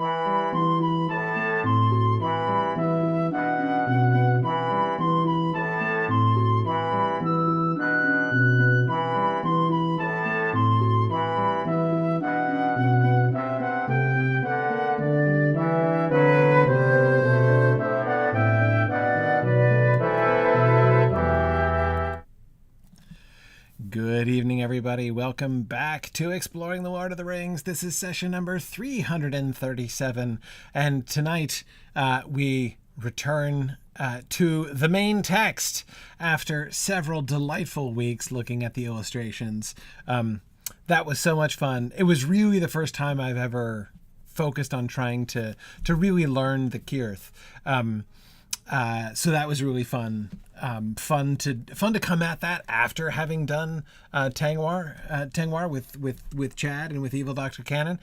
Good evening, everybody. Welcome back to Exploring the Lord of the Rings. This is session number 337, and tonight we return to the main text after several delightful weeks looking at the illustrations. That was so much fun. It was really the first time I've ever focused on trying to really learn the Cirth. So that was really fun. Fun to come at that after having done Tengwar with Chad and with Evil Dr. Cannon,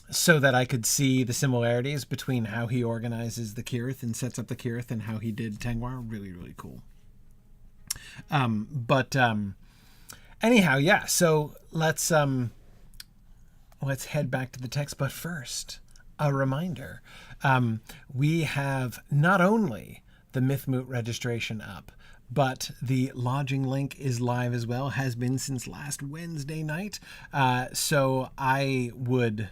so that I could see the similarities between how he organizes the Cirth and sets up the Cirth and how he did Tengwar. Really, really cool. Anyhow, yeah. So let's head back to the text. But first, a reminder: we have not only the Mythmoot registration up, but the lodging link is live as well, has been since last Wednesday night. So I would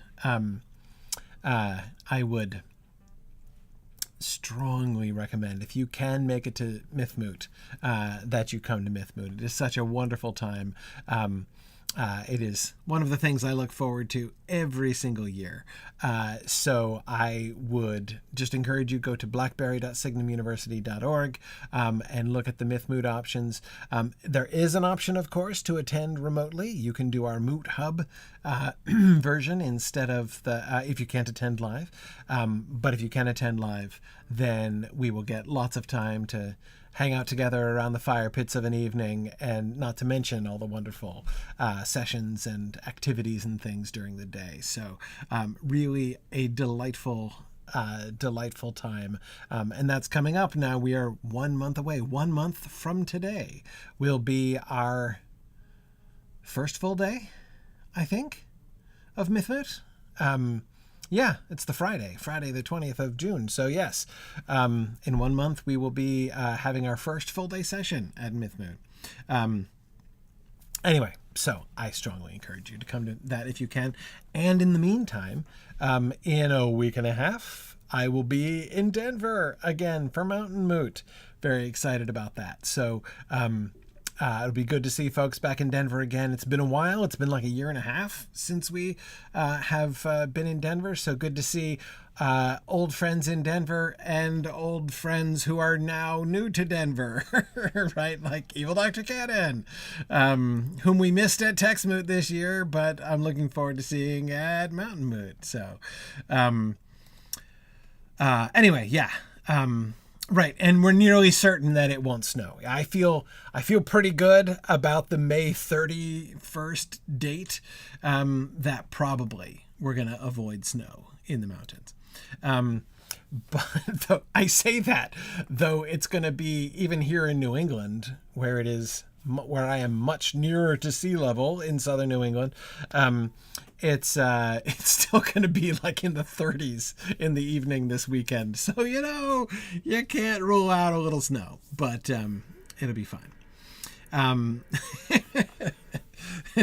strongly recommend, if you can make it to Mythmoot, that you come to Mythmoot. It is such a wonderful time. It is one of the things I look forward to every single year. So I would just encourage you, go to blackberry.signumuniversity.org and look at the Mythmoot options. There is an option, of course, to attend remotely. You can do our Moot Hub version instead of if you can't attend live. But if you can attend live, then we will get lots of time to hang out together around the fire pits of an evening, and not to mention all the wonderful sessions and activities and things during the day. So really a delightful time. And that's coming up now. We are 1 month away. 1 month from today will be our first full day, I think, of Mythmoot. Yeah, it's the Friday the 20th of June. So yes, in 1 month we will be having our first full day session at Mythmoot. Anyway, so I strongly encourage you to come to that if you can. And in the meantime, in a week and a half, I will be in Denver again for Mountain Moot. Very excited about that. So it'll be good to see folks back in Denver again. It's been a while. It's been like a year and a half since we have been in Denver. So good to see old friends in Denver and old friends who are now new to Denver, right? Like Evil Dr. Cannon, whom we missed at Tex Moot this year, but I'm looking forward to seeing at Mountain Moot. So anyway, yeah. Right, and we're nearly certain that it won't snow. I feel pretty good about the May 31st date, that probably we're going to avoid snow in the mountains. But I say that, though it's going to be, even here in New England, where I am much nearer to sea level in southern New England, it's still going to be like in the 30s in the evening this weekend. So, you can't rule out a little snow, but it'll be fine.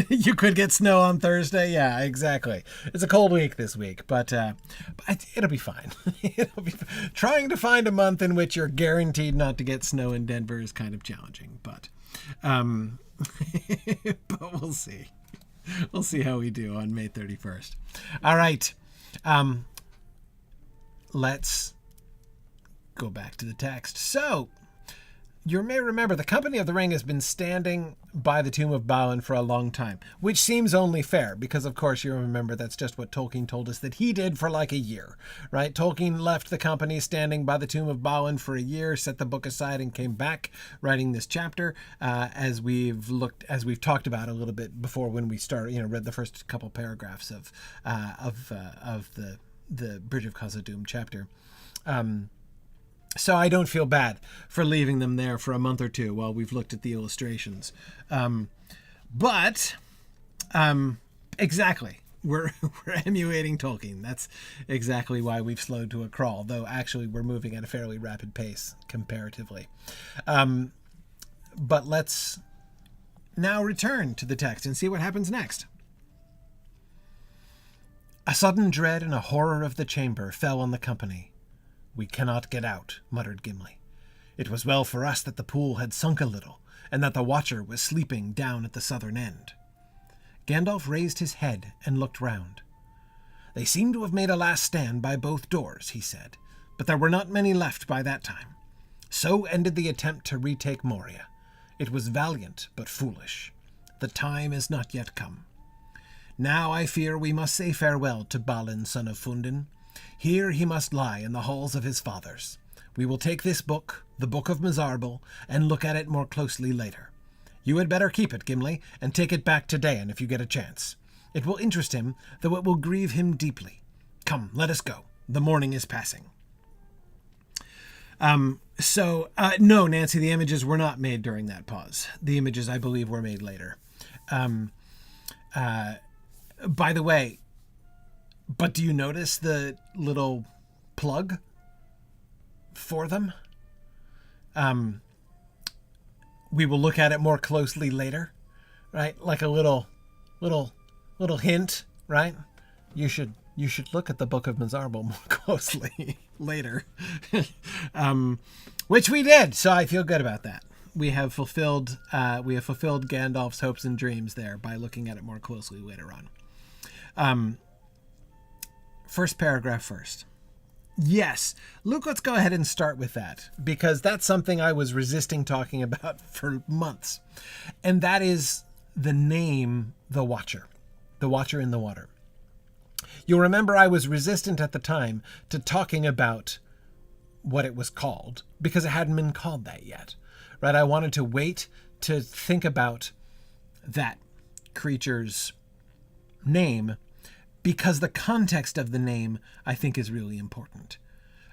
You could get snow on Thursday. Yeah, exactly. It's a cold week this week, but it'll be fine. Trying to find a month in which you're guaranteed not to get snow in Denver is kind of challenging, but but we'll see. We'll see how we do on May 31st. All right. Let's go back to the text. So, you may remember the Company of the Ring has been standing by the Tomb of Balin for a long time, which seems only fair because, of course, you remember that's just what Tolkien told us that he did for like a year, right? Tolkien left the company standing by the Tomb of Balin for a year, set the book aside, and came back writing this chapter, as we've talked about a little bit before when we read the first couple paragraphs of the Bridge of Khazad-dûm chapter. So I don't feel bad for leaving them there for a month or two while we've looked at the illustrations. Exactly. We're emulating Tolkien. That's exactly why we've slowed to a crawl, though actually we're moving at a fairly rapid pace comparatively. But let's now return to the text and see what happens next. A sudden dread and a horror of the chamber fell on the company. "We cannot get out," muttered Gimli. It was well for us that the pool had sunk a little, and that the Watcher was sleeping down at the southern end. Gandalf raised his head and looked round. "They seem to have made a last stand by both doors," he said, "but there were not many left by that time. So ended the attempt to retake Moria. It was valiant but foolish. The time is not yet come. Now I fear we must say farewell to Balin, son of Fundin. Here he must lie in the halls of his fathers. We will take this book, the Book of Mazarbul, and look at it more closely later. You had better keep it, Gimli, and take it back to Dain if you get a chance. It will interest him, though it will grieve him deeply. Come, let us go. The morning is passing." No, Nancy, the images were not made during that pause. The images, I believe, were made later. By the way, but do you notice the little plug for them? We will look at it more closely later, right? Like a little hint, right? You should look at the Book of Mazarbul more closely later, which we did. So I feel good about that. We have fulfilled Gandalf's hopes and dreams there by looking at it more closely later on. First paragraph first. Yes, Luke, let's go ahead and start with that, because that's something I was resisting talking about for months. And that is the name, the Watcher in the Water. You'll remember I was resistant at the time to talking about what it was called, because it hadn't been called that yet, right? I wanted to wait to think about that creature's name, because the context of the name, I think, is really important.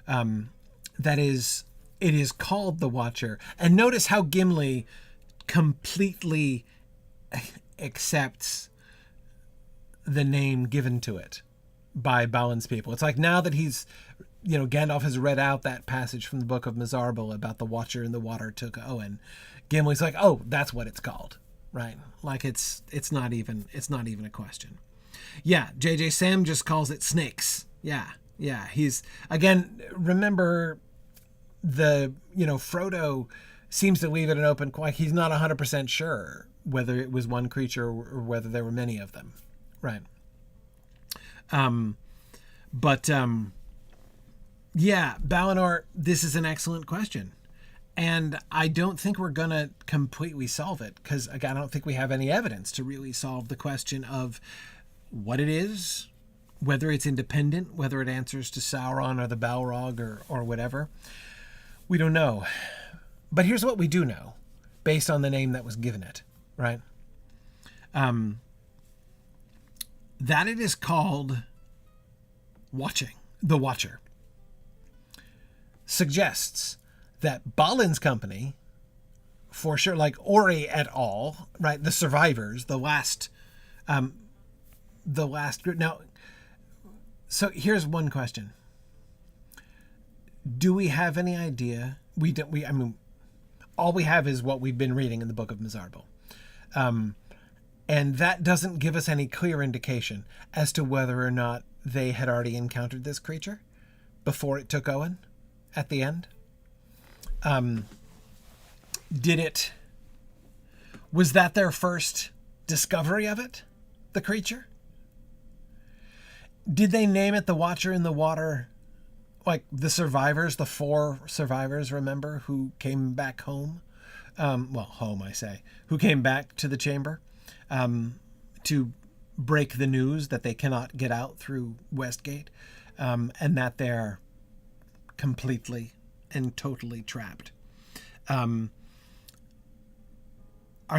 That is, it is called the Watcher. And notice how Gimli completely accepts the name given to it by Balin's people. It's like now that Gandalf has read out that passage from the Book of Mazarbul about the Watcher in the water took Owen, Gimli's like, oh, that's what it's called, right? Like it's not even a question. Yeah, J.J. Sam just calls it snakes. Yeah. He's, again, remember Frodo seems to leave it an open, like he's not 100% sure whether it was one creature or whether there were many of them, right? Balinor, this is an excellent question. And I don't think we're going to completely solve it, because, again, I don't think we have any evidence to really solve the question of what it is, whether it's independent, whether it answers to Sauron or the Balrog or whatever. We don't know. But here's what we do know, based on the name that was given it, right? That it is called the Watcher, suggests that Balin's company, for sure, like Ori et al., right, the survivors, the last group. Now, so here's one question. Do we have any idea? All we have is what we've been reading in the Book of Mazarbul. And that doesn't give us any clear indication as to whether or not they had already encountered this creature before it took Owen at the end. Was that their first discovery of it, the creature? Did they name it the Watcher in the Water, like the survivors, the 4 survivors, remember, who came back home? Who came back to the chamber to break the news that they cannot get out through Westgate, and that they're completely and totally trapped. Are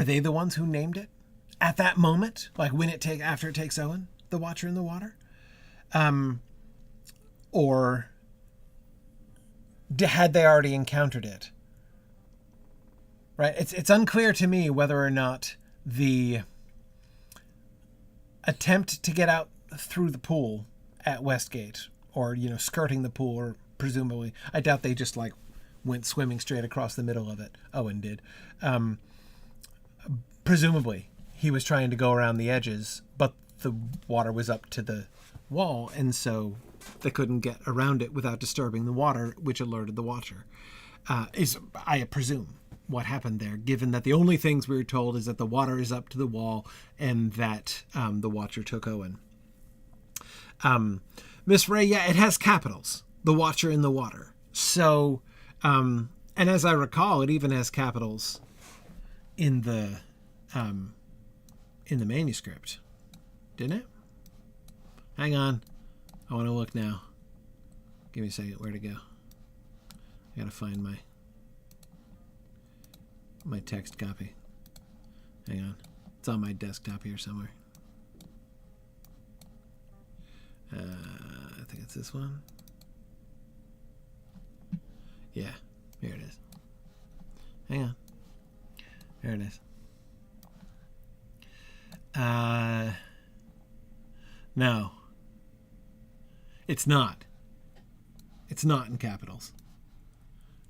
they the ones who named it at that moment, like after it takes Owen, the Watcher in the Water? Or had they already encountered it? Right? It's unclear to me whether or not the attempt to get out through the pool at Westgate, or skirting the pool, or presumably, I doubt they just like went swimming straight across the middle of it. Owen did. Presumably, he was trying to go around the edges, but the water was up to the wall, and so they couldn't get around it without disturbing the water, which alerted the Watcher. Is, I presume, what happened there, given that the only things we were told is that the water is up to the wall and that the Watcher took Owen. Miss Ray, yeah, it has capitals. The Watcher in the water. So, and as I recall, it even has capitals in the manuscript, didn't it? Hang on, I want to look now. Give me a second. Where to go? I gotta find my text copy. Hang on, it's on my desktop here somewhere. I think it's this one. Yeah, here it is. Hang on. There it is. No. It's not. It's not in capitals.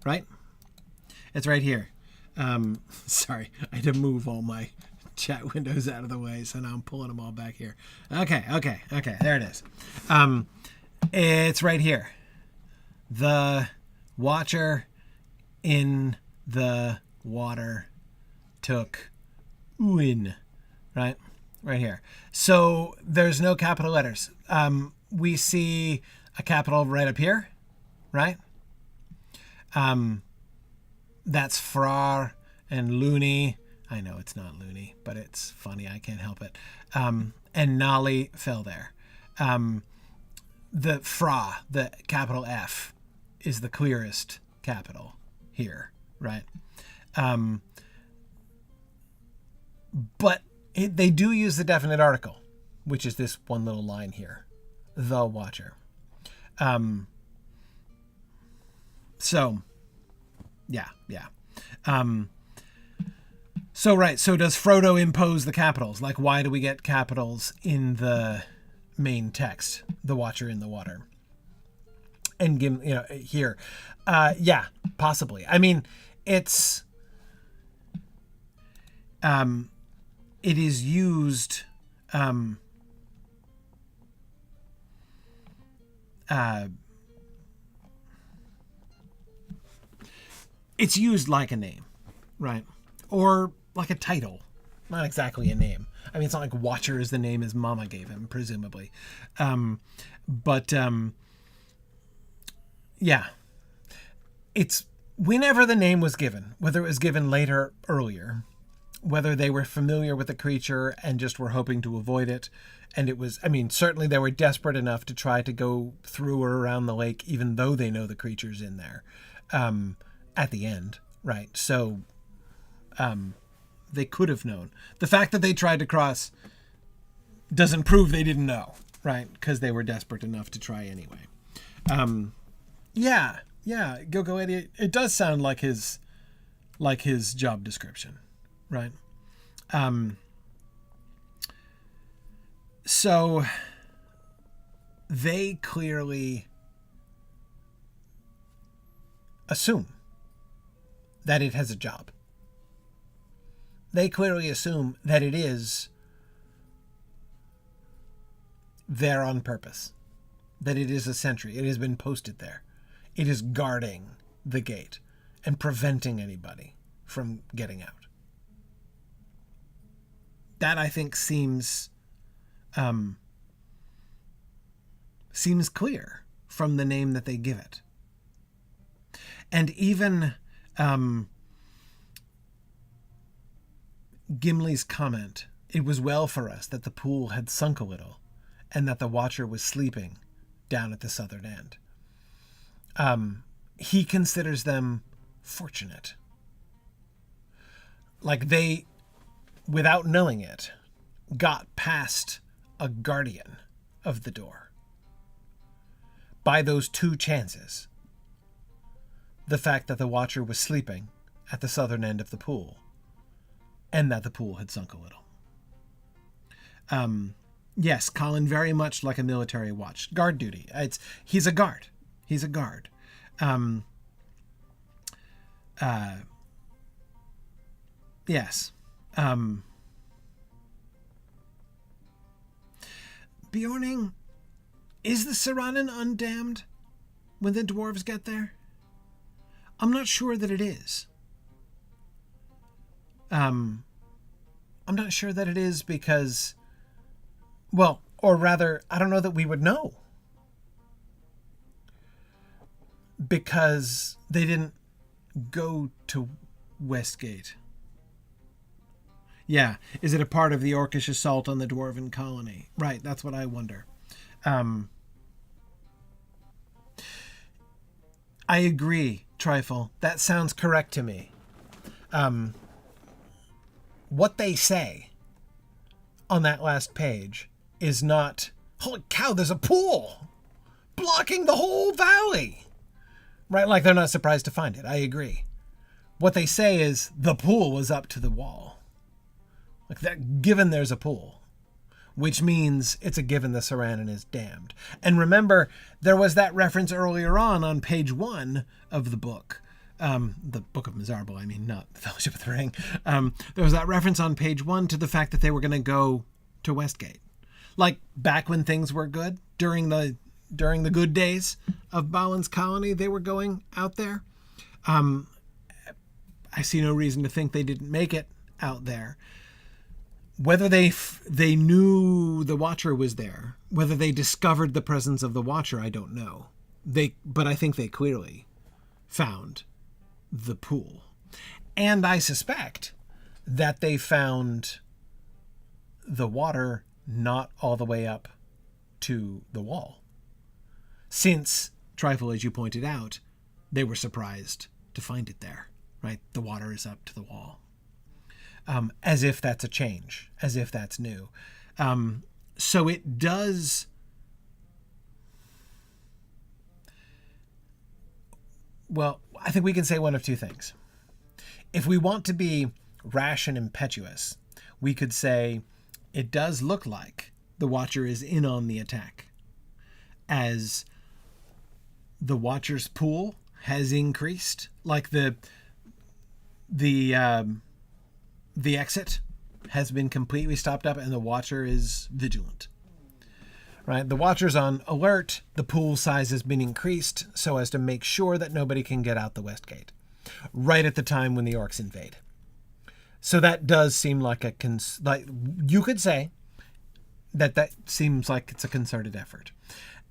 Right? It's right here. Sorry, I had to move all my chat windows out of the way, so now I'm pulling them all back here. Okay, there it is. It's right here. The Watcher in the water took Owen, right here. So there's no capital letters. We see a capital right up here, right? That's Frar and Looney. I know it's not Looney, but it's funny. I can't help it. And Nolly fell there. The Fra, the capital F, is the clearest capital here, right? But they do use the definite article, which is this one little line here, the Watcher. So, yeah. So does Frodo impose the capitals? Like, why do we get capitals in the main text, the Watcher in the water? And here, yeah, possibly. I mean, it is used. It's used like a name, right? Or like a title, not exactly a name. I mean, it's not like Watcher is the name his mama gave him, presumably. Yeah, it's whenever the name was given, whether it was given later, earlier, whether they were familiar with the creature and just were hoping to avoid it. And it was, I mean, certainly they were desperate enough to try to go through or around the lake, even though they know the creature's in there, at the end, right? So, they could have known. The fact that they tried to cross doesn't prove they didn't know, right? Because they were desperate enough to try anyway. Yeah, Go Eddie. It does sound like his job description, right? So they clearly assume that it has a job. They clearly assume that it is there on purpose, that it is a sentry. It has been posted there. It is guarding the gate and preventing anybody from getting out. That, I think, seems clear from the name that they give it. And even Gimli's comment, it was well for us that the pool had sunk a little and that the Watcher was sleeping down at the southern end. He considers them fortunate. Like they, without knowing it, got past a guardian of the door by those two chances. The fact that the Watcher was sleeping at the southern end of the pool and that the pool had sunk a little. Yes, Colin, very much like a military watch. Guard duty. He's a guard. He's a guard. Yes. Bjorning, is the Saranen undamned when the dwarves get there? I'm not sure that it is. I'm not sure that it is because, well, or rather, I don't know that we would know. Because they didn't go to Westgate. Yeah, is it a part of the Orcish assault on the Dwarven colony? Right, that's what I wonder. I agree, Trifle. That sounds correct to me. What they say on that last page is not, holy cow, there's a pool blocking the whole valley. Right, like they're not surprised to find it. I agree. What they say is the pool was up to the wall. Like that, given there's a pool, which means it's a given the Saranen is damned. And remember, there was that reference earlier on page 1 of the book. The Book of Mazarbul, I mean, not the Fellowship of the Ring. There was that reference on page 1 to the fact that they were going to go to Westgate. Like back when things were good, during the good days of Balin's colony, they were going out there. I see no reason to think they didn't make it out there. Whether they knew the Watcher was there, whether they discovered the presence of the Watcher, I don't know. But I think they clearly found the pool. And I suspect that they found the water not all the way up to the wall. Since, Trifle, as you pointed out, they were surprised to find it there, right? The water is up to the wall. As if that's a change, as if that's new. So it does... Well, I think we can say one of two things. If we want to be rash and impetuous, we could say it does look like the Watcher is in on the attack, as the Watcher's pool has increased, like the exit has been completely stopped up and the Watcher is vigilant. Right? The Watcher's on alert. The pool size has been increased so as to make sure that nobody can get out the west gate right at the time when the orcs invade. So that does seem like like you could say that seems like it's a concerted effort.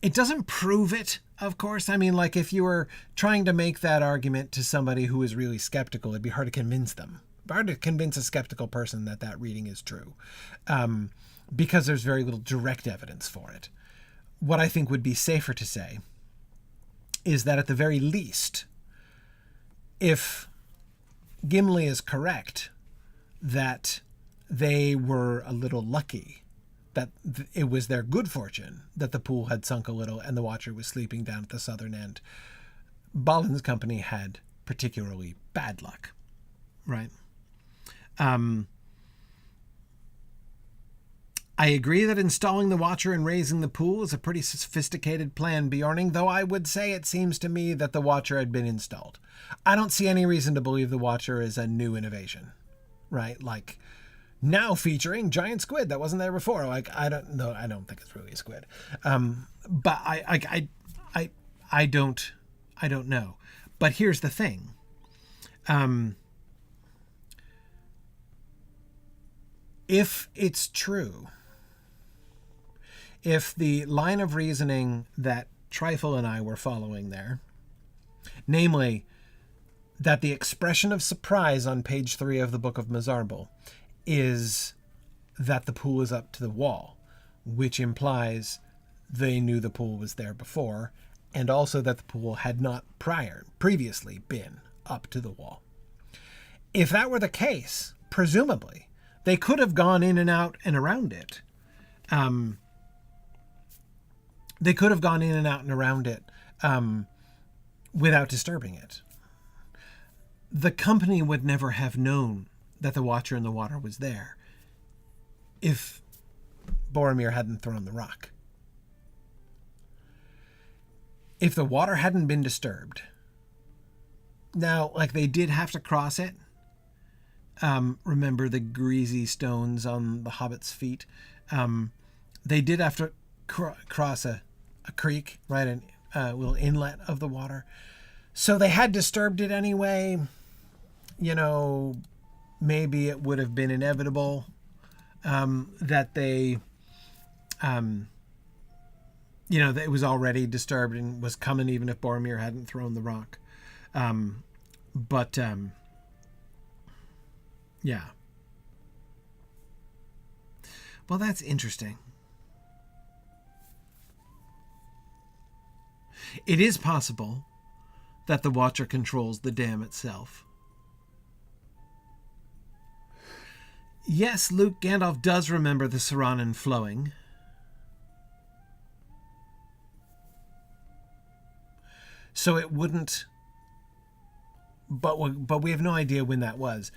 It doesn't prove it, of course. I mean, like if you were trying to make that argument to somebody who is really skeptical, it'd be hard to convince them. Hard to convince a skeptical person that reading is true, because there's very little direct evidence for it. What I think would be safer to say is that at the very least, if Gimli is correct that they were a little lucky, that it was their good fortune that the pool had sunk a little and the Watcher was sleeping down at the southern end, Balin's company had particularly bad luck, right? I agree that installing the Watcher and raising the pool is a pretty sophisticated plan, Bjorning, though I would say it seems to me that the Watcher had been installed. I don't see any reason to believe the Watcher is a new innovation, right? Like, now featuring giant squid that wasn't there before. Like, I don't think it's really a squid. But I don't know. But here's the thing. If it's true, if the line of reasoning that Trifle and I were following there, namely that the expression of surprise on page 3 of the Book of Mazarbul is that the pool is up to the wall, which implies they knew the pool was there before, and also that the pool had not previously been up to the wall. If that were the case, presumably, they could have gone in and out and around it. They could have gone in and out and around it without disturbing it. The company would never have known that the Watcher in the water was there if Boromir hadn't thrown the rock. If the water hadn't been disturbed, now, like, they did have to cross it. Remember the greasy stones on the hobbits' feet? They did have to cross a creek, right? A little inlet of the water. So they had disturbed it anyway. You know, maybe it would have been inevitable that they, you know, that it was already disturbed and was coming even if Boromir hadn't thrown the rock. Yeah. Well, that's interesting. It is possible that the Watcher controls the dam itself. Yes, Luke, Gandalf does remember the Sauron flowing. So it wouldn't... But we have no idea when that was,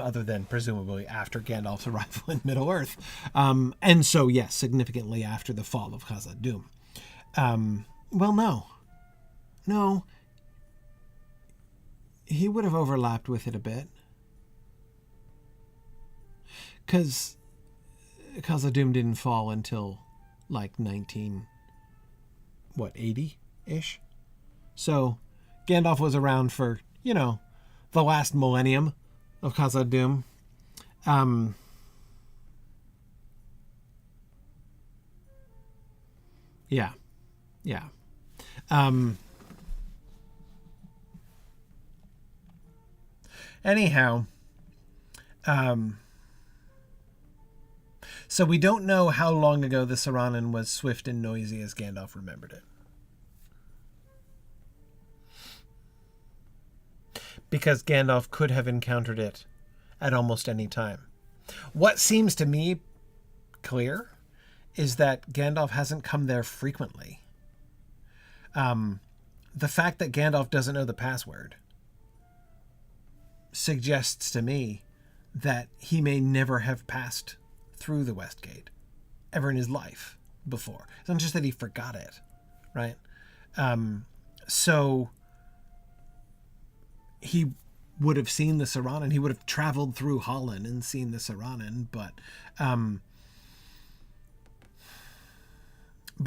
other than presumably after Gandalf's arrival in Middle-earth. And so, yes, significantly after the fall of Khazad-dûm. Well, no. No. He would have overlapped with it a bit. Because Khazad-dûm didn't fall until, like, 80-ish? So, Gandalf was around for, you know, the last millennium of Khazad-dûm. Yeah. Anyhow, so we don't know how long ago the Sauron was swift and noisy as Gandalf remembered it. Because Gandalf could have encountered it at almost any time. What seems to me clear is that Gandalf hasn't come there frequently. The fact that Gandalf doesn't know the password suggests to me that he may never have passed through the West Gate ever in his life before. It's not just that he forgot it, right? So he would have seen the Sauron, he would have traveled through Holland and seen the Sauron, but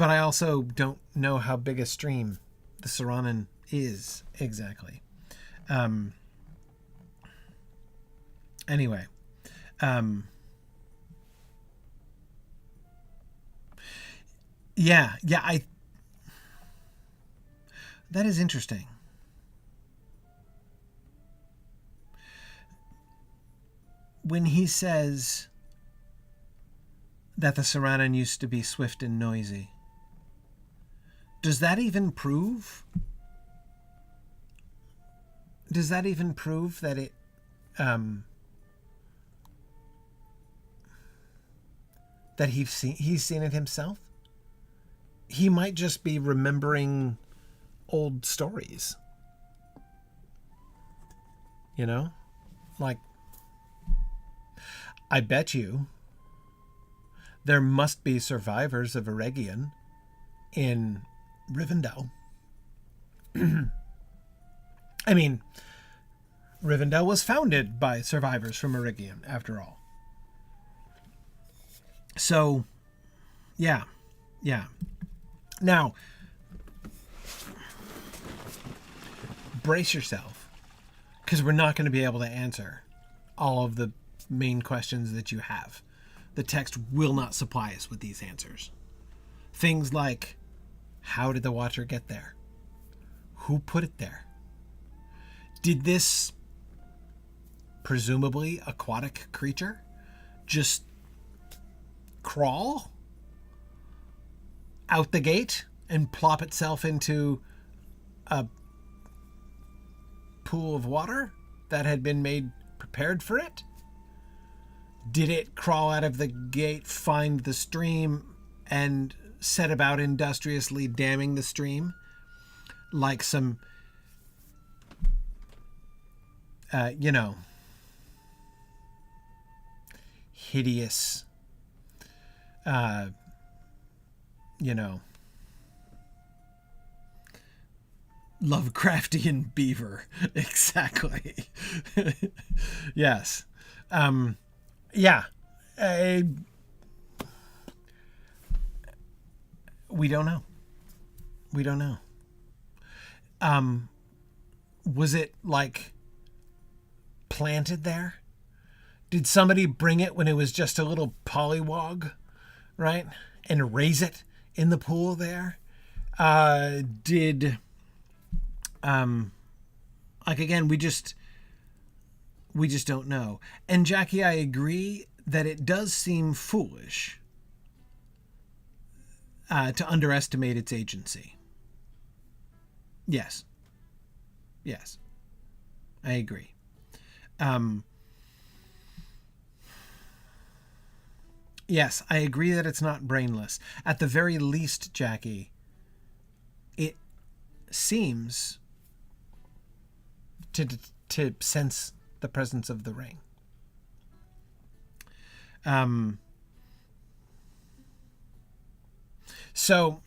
I also don't know how big a stream the Sauron is exactly. Anyway, that is interesting. When he says that the Sauron used to be swift and noisy, does that even prove that it that he's seen it himself? He might just be remembering old stories. You know? Like, I bet you there must be survivors of Eregion in Rivendell. I mean, Rivendell was founded by survivors from Eregion, after all. So, yeah. Now, brace yourself, because we're not going to be able to answer all of the main questions that you have. The text will not supply us with these answers. Things like, how did the Watcher get there? Who put it there? Did this presumably aquatic creature just crawl out the gate and plop itself into a pool of water that had been made prepared for it? Did it crawl out of the gate, find the stream, and set about industriously damming the stream like some, hideous you know, Lovecraftian beaver. Exactly. Yes. Yeah. We don't know. We don't know. Was it like planted there? Did somebody bring it when it was just a little pollywog, right? And raise it in the pool there? Like, again, we just don't know. And Jackie, I agree that it does seem foolish to underestimate its agency. Yes. Yes. I agree. Yes, I agree that it's not brainless. At the very least, Jackie, it seems to sense the presence of the ring. So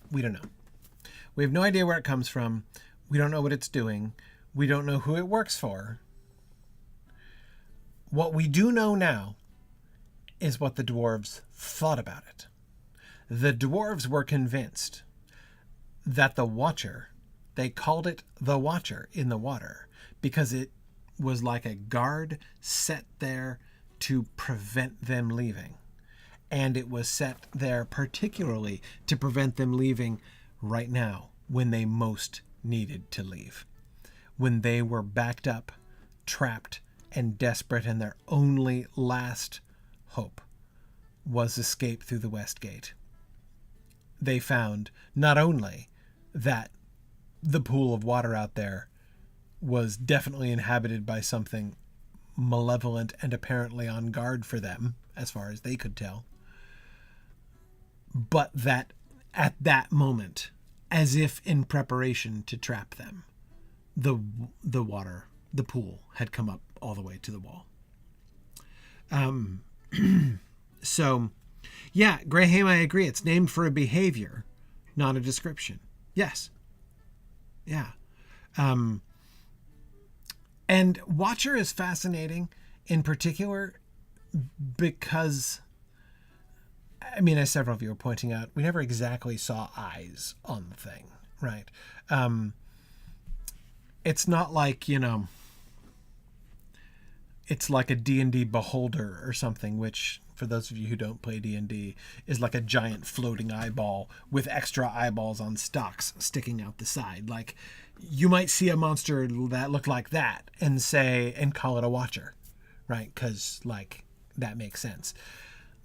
we don't know. We have no idea where it comes from. We don't know what it's doing. We don't know who it works for. What we do know now is what the dwarves thought about it. The dwarves were convinced that the Watcher, they called it the Watcher in the water because it was like a guard set there to prevent them leaving. And it was set there particularly to prevent them leaving right now when they most needed to leave. When they were backed up, trapped, and desperate, and their only last hope was escape through the West Gate. They found not only that the pool of water out there was definitely inhabited by something malevolent and apparently on guard for them, as far as they could tell, but that at that moment, as if in preparation to trap them, the pool had come up all the way to the wall. So, yeah, Graham, I agree. It's named for a behavior, not a description. Yes. Yeah. And Watcher is fascinating in particular because, I mean, as several of you are pointing out, we never exactly saw eyes on the thing, right? It's not like, it's like a D&D beholder or something, which, for those of you who don't play D&D, is like a giant floating eyeball with extra eyeballs on stalks sticking out the side. Like, you might see a monster that looked like that and call it a Watcher, right? Because, like, that makes sense.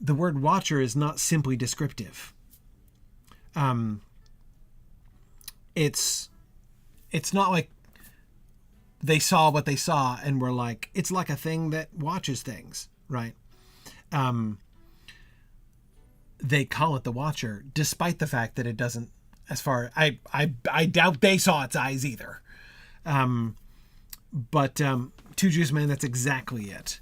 The word Watcher is not simply descriptive. It's not like they saw what they saw and were like, it's like a thing that watches things, right? They call it the Watcher, despite the fact that it doesn't, I doubt they saw its eyes either. But Two Juice Man, that's exactly it.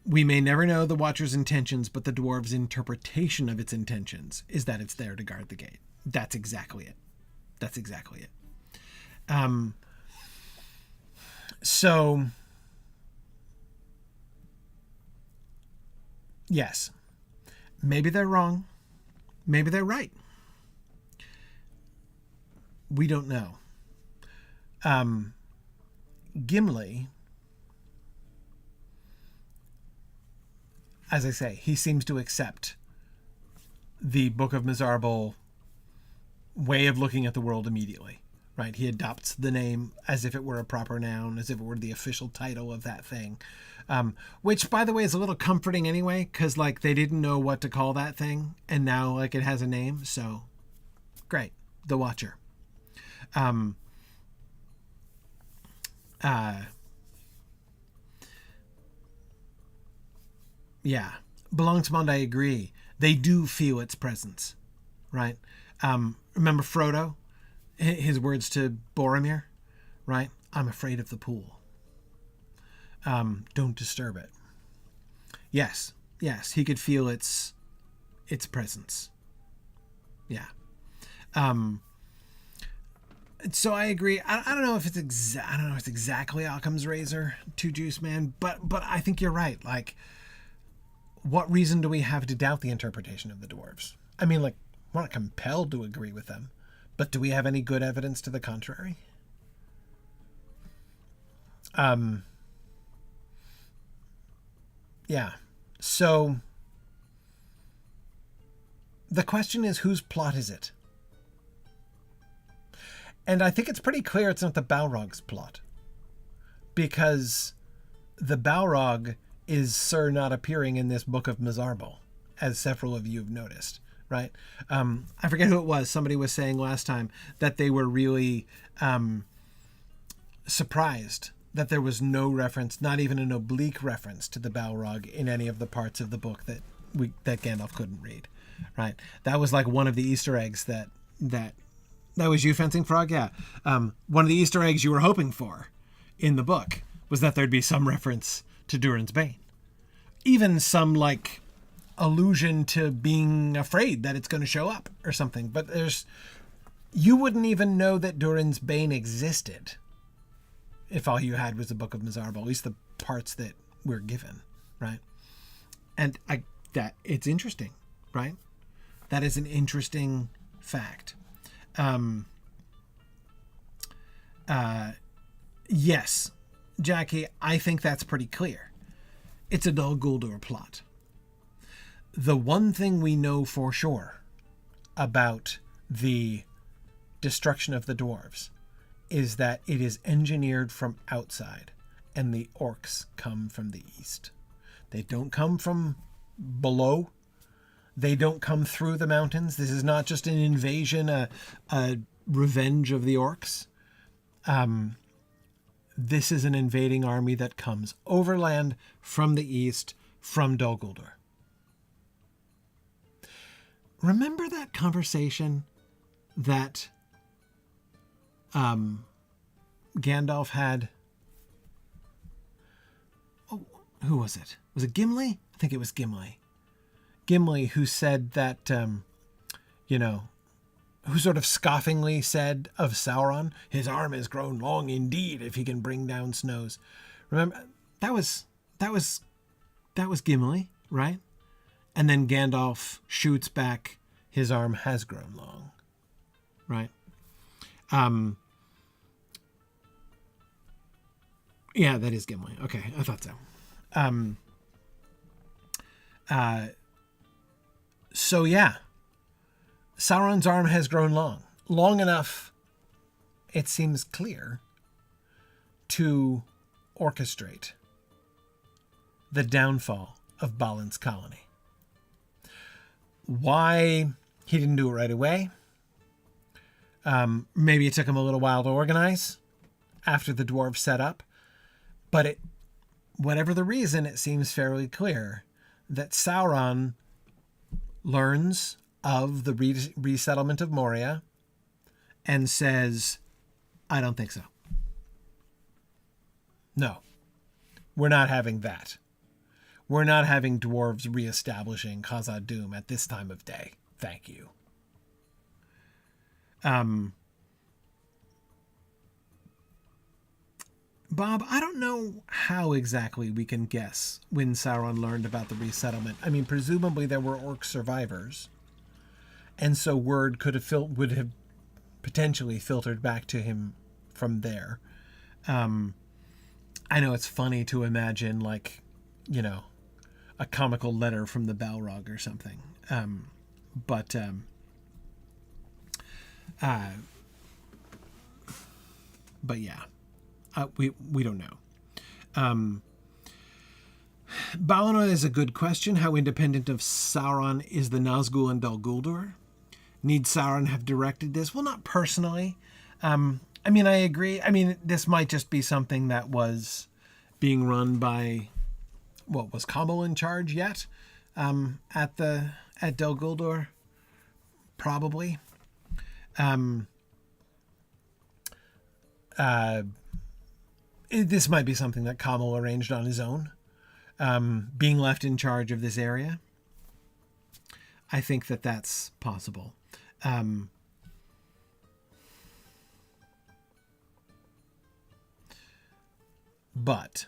We may never know the Watcher's intentions, but the dwarves' interpretation of its intentions is that it's there to guard the gate. That's exactly it. So, yes, maybe they're wrong. Maybe they're right. We don't know. Gimli, as I say, he seems to accept the Book of Mazarbul way of looking at the world immediately, right? He adopts the name as if it were a proper noun, as if it were the official title of that thing, which, by the way, is a little comforting anyway, because, like, they didn't know what to call that thing, and now, like, it has a name, so great. The Watcher. Yeah. Belangsmond, I agree. They do feel its presence, right? Remember Frodo? His words to Boromir, right? I'm afraid of the pool. Don't disturb it. Yes, Yes, he could feel its presence. Yeah. So I agree. I don't know if it's I don't know if it's exactly Occam's razor to Juice Man, but I think you're right. Like, what reason do we have to doubt the interpretation of the dwarves? I mean, like, we're not compelled to agree with them, but do we have any good evidence to the contrary? Yeah. So the question is, whose plot is it? And I think it's pretty clear it's not the Balrog's plot. Because the Balrog is Sir not appearing in this Book of Mazarbul, as several of you have noticed, right? I forget who it was. Somebody was saying last time that they were really surprised that there was no reference, not even an oblique reference to the Balrog in any of the parts of the book that Gandalf couldn't read, right? That was like one of the Easter eggs that was you, Fencing Frog? Yeah. One of the Easter eggs you were hoping for in the book was that there'd be some reference to Durin's Bane. Even some, like, allusion to being afraid that it's going to show up or something. But you wouldn't even know that Durin's Bane existed if all you had was the Book of Mazarbul, at least the parts that we're given, right? And that it's interesting, right? That is an interesting fact. Yes, Jackie, I think that's pretty clear. It's a Dol Guldur plot. The one thing we know for sure about the destruction of the dwarves is that it is engineered from outside, and the orcs come from the east. They don't come from below. They don't come through the mountains. This is not just an invasion, a revenge of the orcs. This is an invading army that comes overland from the east, from Dol Guldur. Remember that conversation that Gandalf had? Oh, who was it? Was it Gimli? I think it was Gimli. Gimli, who said that, who sort of scoffingly said of Sauron, his arm has grown long indeed if he can bring down snows. Remember, that was Gimli, right? And then Gandalf shoots back, his arm has grown long, right? Yeah, that is Gimli. Okay, I thought so. So yeah, Sauron's arm has grown long enough, it seems clear, to orchestrate the downfall of Balin's colony. Why he didn't do it right away? Maybe it took him a little while to organize after the dwarves set up, but whatever the reason, it seems fairly clear that Sauron learns of the resettlement of Moria and says, I don't think so. No, we're not having that. We're not having dwarves reestablishing Khazad-dûm at this time of day. Thank you. Bob, I don't know how exactly we can guess when Sauron learned about the resettlement. I mean, presumably there were orc survivors, and so word would have potentially filtered back to him from there. I know it's funny to imagine, like, a comical letter from the Balrog or something. But yeah, we don't know. Balinor is a good question. How independent of Sauron is the Nazgul and Dol Guldur? Need Sauron have directed this? Well, not personally. I mean, I agree. I mean, this might just be something that was being run by, was Kamal in charge yet? At Dol Guldur? Probably. This might be something that Kamal arranged on his own. being left in charge of this area. I think that that's possible. But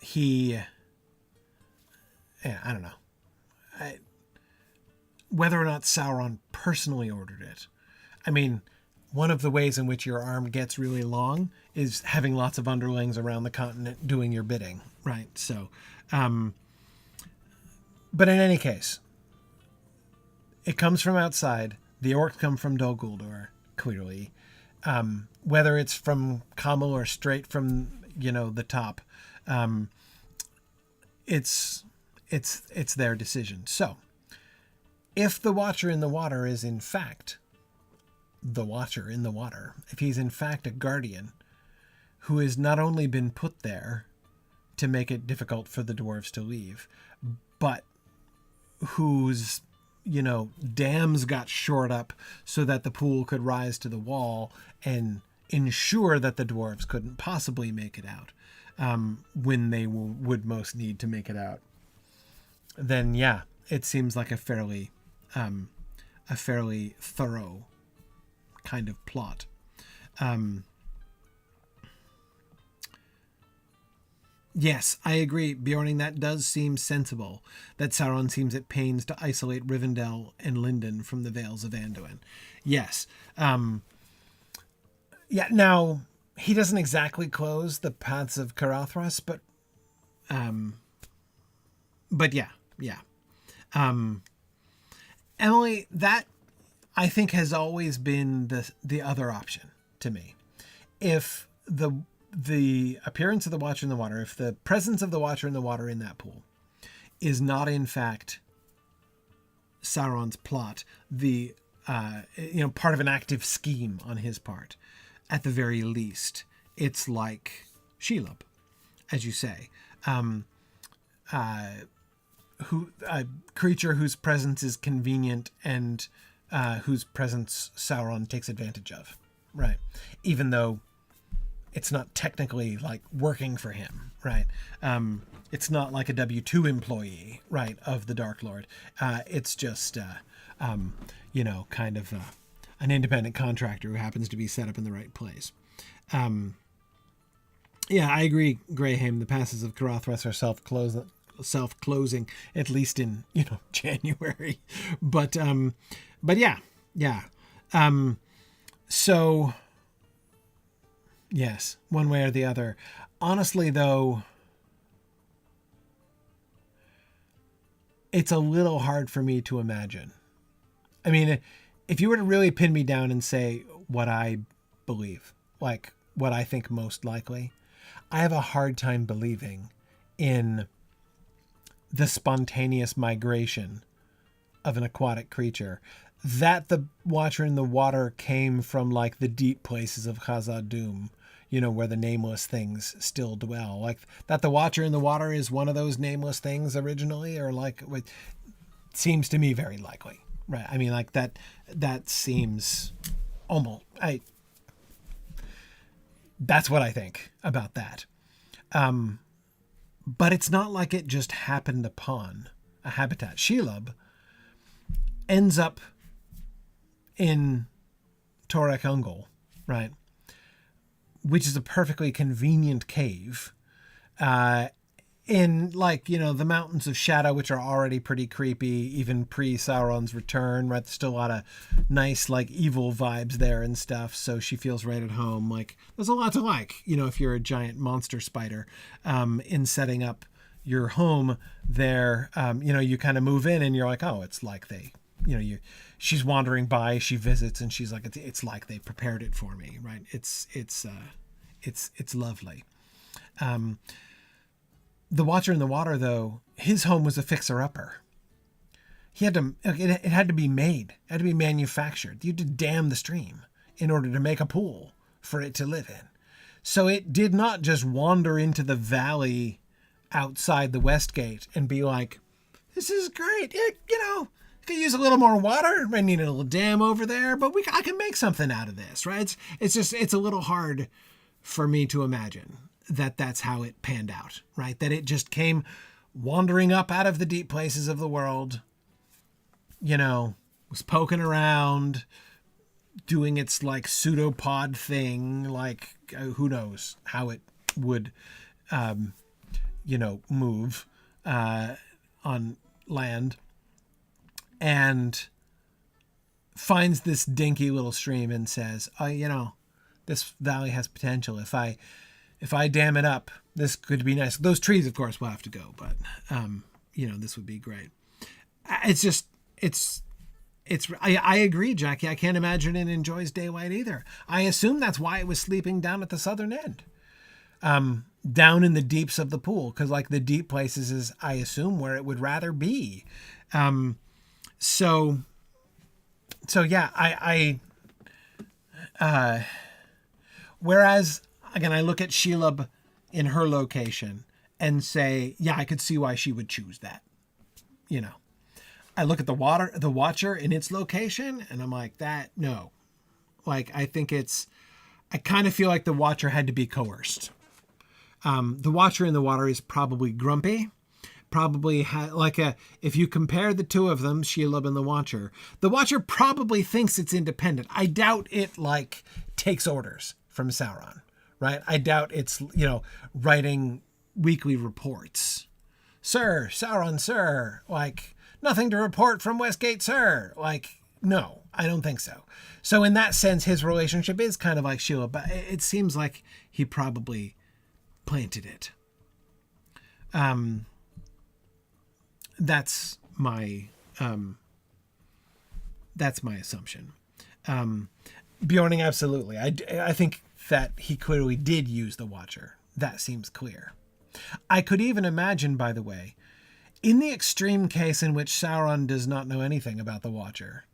he, I don't know. Whether or not Sauron personally ordered it. I mean, one of the ways in which your arm gets really long is having lots of underlings around the continent doing your bidding, right? So, but in any case, it comes from outside. The orcs come from Dol Guldur, clearly. Whether it's from Kamel or straight from, the top, it's their decision. So, if the Watcher in the Water is in fact the Watcher in the Water, if he's in fact a guardian who has not only been put there to make it difficult for the dwarves to leave, but whose, dams got shored up so that the pool could rise to the wall and ensure that the dwarves couldn't possibly make it out when they would most need to make it out, then yeah, it seems like a fairly thorough kind of plot. Yes, I agree, Bjorning, that does seem sensible, that Sauron seems at pains to isolate Rivendell and Lindon from the Vales of Anduin. Yes. Yeah, now, he doesn't exactly close the paths of Caradhras, but yeah. Emily, that, I think, has always been the other option to me. If the appearance of the Watcher in the Water, if the presence of the Watcher in the Water in that pool is not in fact Sauron's plot, the part of an active scheme on his part, at the very least, it's like Shelob, as you say, a creature whose presence is convenient and whose presence Sauron takes advantage of, right? Even though it's not technically like working for him, right? It's not like a W-2 employee, right, of the Dark Lord. It's just, kind of an independent contractor who happens to be set up in the right place. Yeah, I agree, Graham. The passes of Caradhras are self-closing, at least in, January. But yeah. So, yes, one way or the other. Honestly, though, it's a little hard for me to imagine. I mean, if you were to really pin me down and say what I believe, like what I think most likely, I have a hard time believing in the spontaneous migration of an aquatic creature, that the Watcher in the Water came from like the deep places of Khazad-dûm, where the nameless things still dwell, like that the Watcher in the Water is one of those nameless things originally, or like it seems to me very likely, right? I mean, like that seems almost, that's what I think about that. But it's not like it just happened upon a habitat. Shelob ends up in Torek Ungol, right? Which is a perfectly convenient cave in the Mountains of Shadow, which are already pretty creepy, even pre-Sauron's return, right? There's still a lot of nice, evil vibes there and stuff. So she feels right at home. There's a lot to like, if you're a giant monster spider, in setting up your home there. You kind of move in and you're like, oh, it's like they, she's wandering by, she visits, and she's like, it's like they prepared it for me, right? It's lovely. The Watcher in the Water, though, his home was a fixer-upper. He had to, it had to be made, it had to be manufactured. You had to dam the stream in order to make a pool for it to live in. So it did not just wander into the valley outside the West Gate and be like, this is great. Could use a little more water. I need a little dam over there, but I can make something out of this, right? It's a little hard for me to imagine. that's how it panned out, right? That it just came wandering up out of the deep places of the world, was poking around, doing its like pseudopod thing, like who knows how it would, move on land, and finds this dinky little stream and says, oh, this valley has potential. If I dam it up, this could be nice. Those trees, of course, will have to go, but, this would be great. I agree, Jackie. I can't imagine it enjoys daylight either. I assume that's why it was sleeping down at the southern end, down in the deeps of the pool. Cause like the deep places is, I assume, where it would rather be. So yeah, whereas again, I look at Shelob in her location and say, yeah, I could see why she would choose that. I look at the Watcher in its location and I'm like, no. Like, I kind of feel like the Watcher had to be coerced. The Watcher in the water is probably grumpy. Probably if you compare the two of them, Shelob and the Watcher probably thinks it's independent. I doubt it takes orders from Sauron, right? I doubt it's, writing weekly reports. Sir, Sauron, sir, nothing to report from Westgate, sir. No, I don't think so. So in that sense, his relationship is kind of like Shelob, but it seems like he probably planted it. That's my assumption. Bjorning, absolutely. I think that he clearly did use the Watcher. That seems clear. I could even imagine, by the way, in the extreme case in which Sauron does not know anything about the Watcher,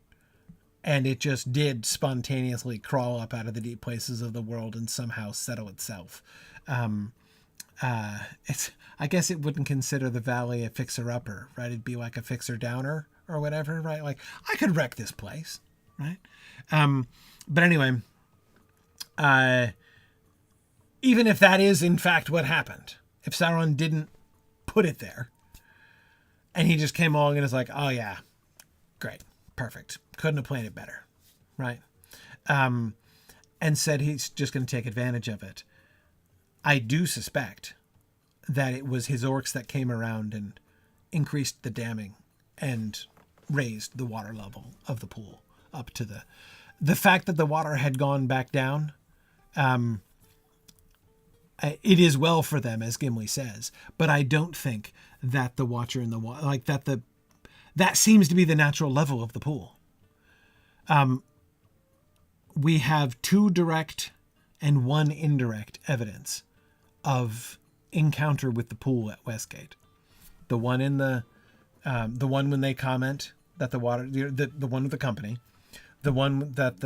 and it just did spontaneously crawl up out of the deep places of the world and somehow settle itself. I guess it wouldn't consider the valley a fixer-upper, right? It'd be like a fixer-downer or whatever, right? Like, I could wreck this place, right? But anyway, even if that is in fact what happened, if Sauron didn't put it there, and he just came along and is like, oh yeah, great, perfect, couldn't have planned it better, right? And said he's just going to take advantage of it. I do suspect that it was his orcs that came around and increased the damming and raised the water level of the pool up to the fact that the water had gone back down. It is well for them, as Gimli says, but I don't think that the Watcher in the water, that seems to be the natural level of the pool. We have 2 direct and 1 indirect evidence of encounter with the pool at Westgate. The one in the one when they comment that the water, the one with the company, the one that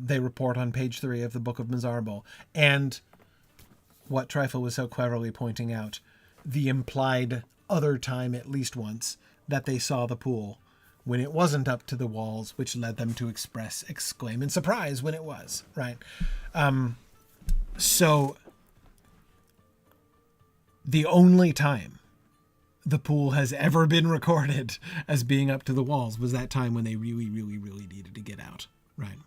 they report on page 3 of the Book of Mazarbul, and what Trifle was so cleverly pointing out, the implied other time at least once that they saw the pool when it wasn't up to the walls, which led them to exclaim in surprise when it was, right? So the only time the pool has ever been recorded as being up to the walls was that time when they really, really, really needed to get out, right?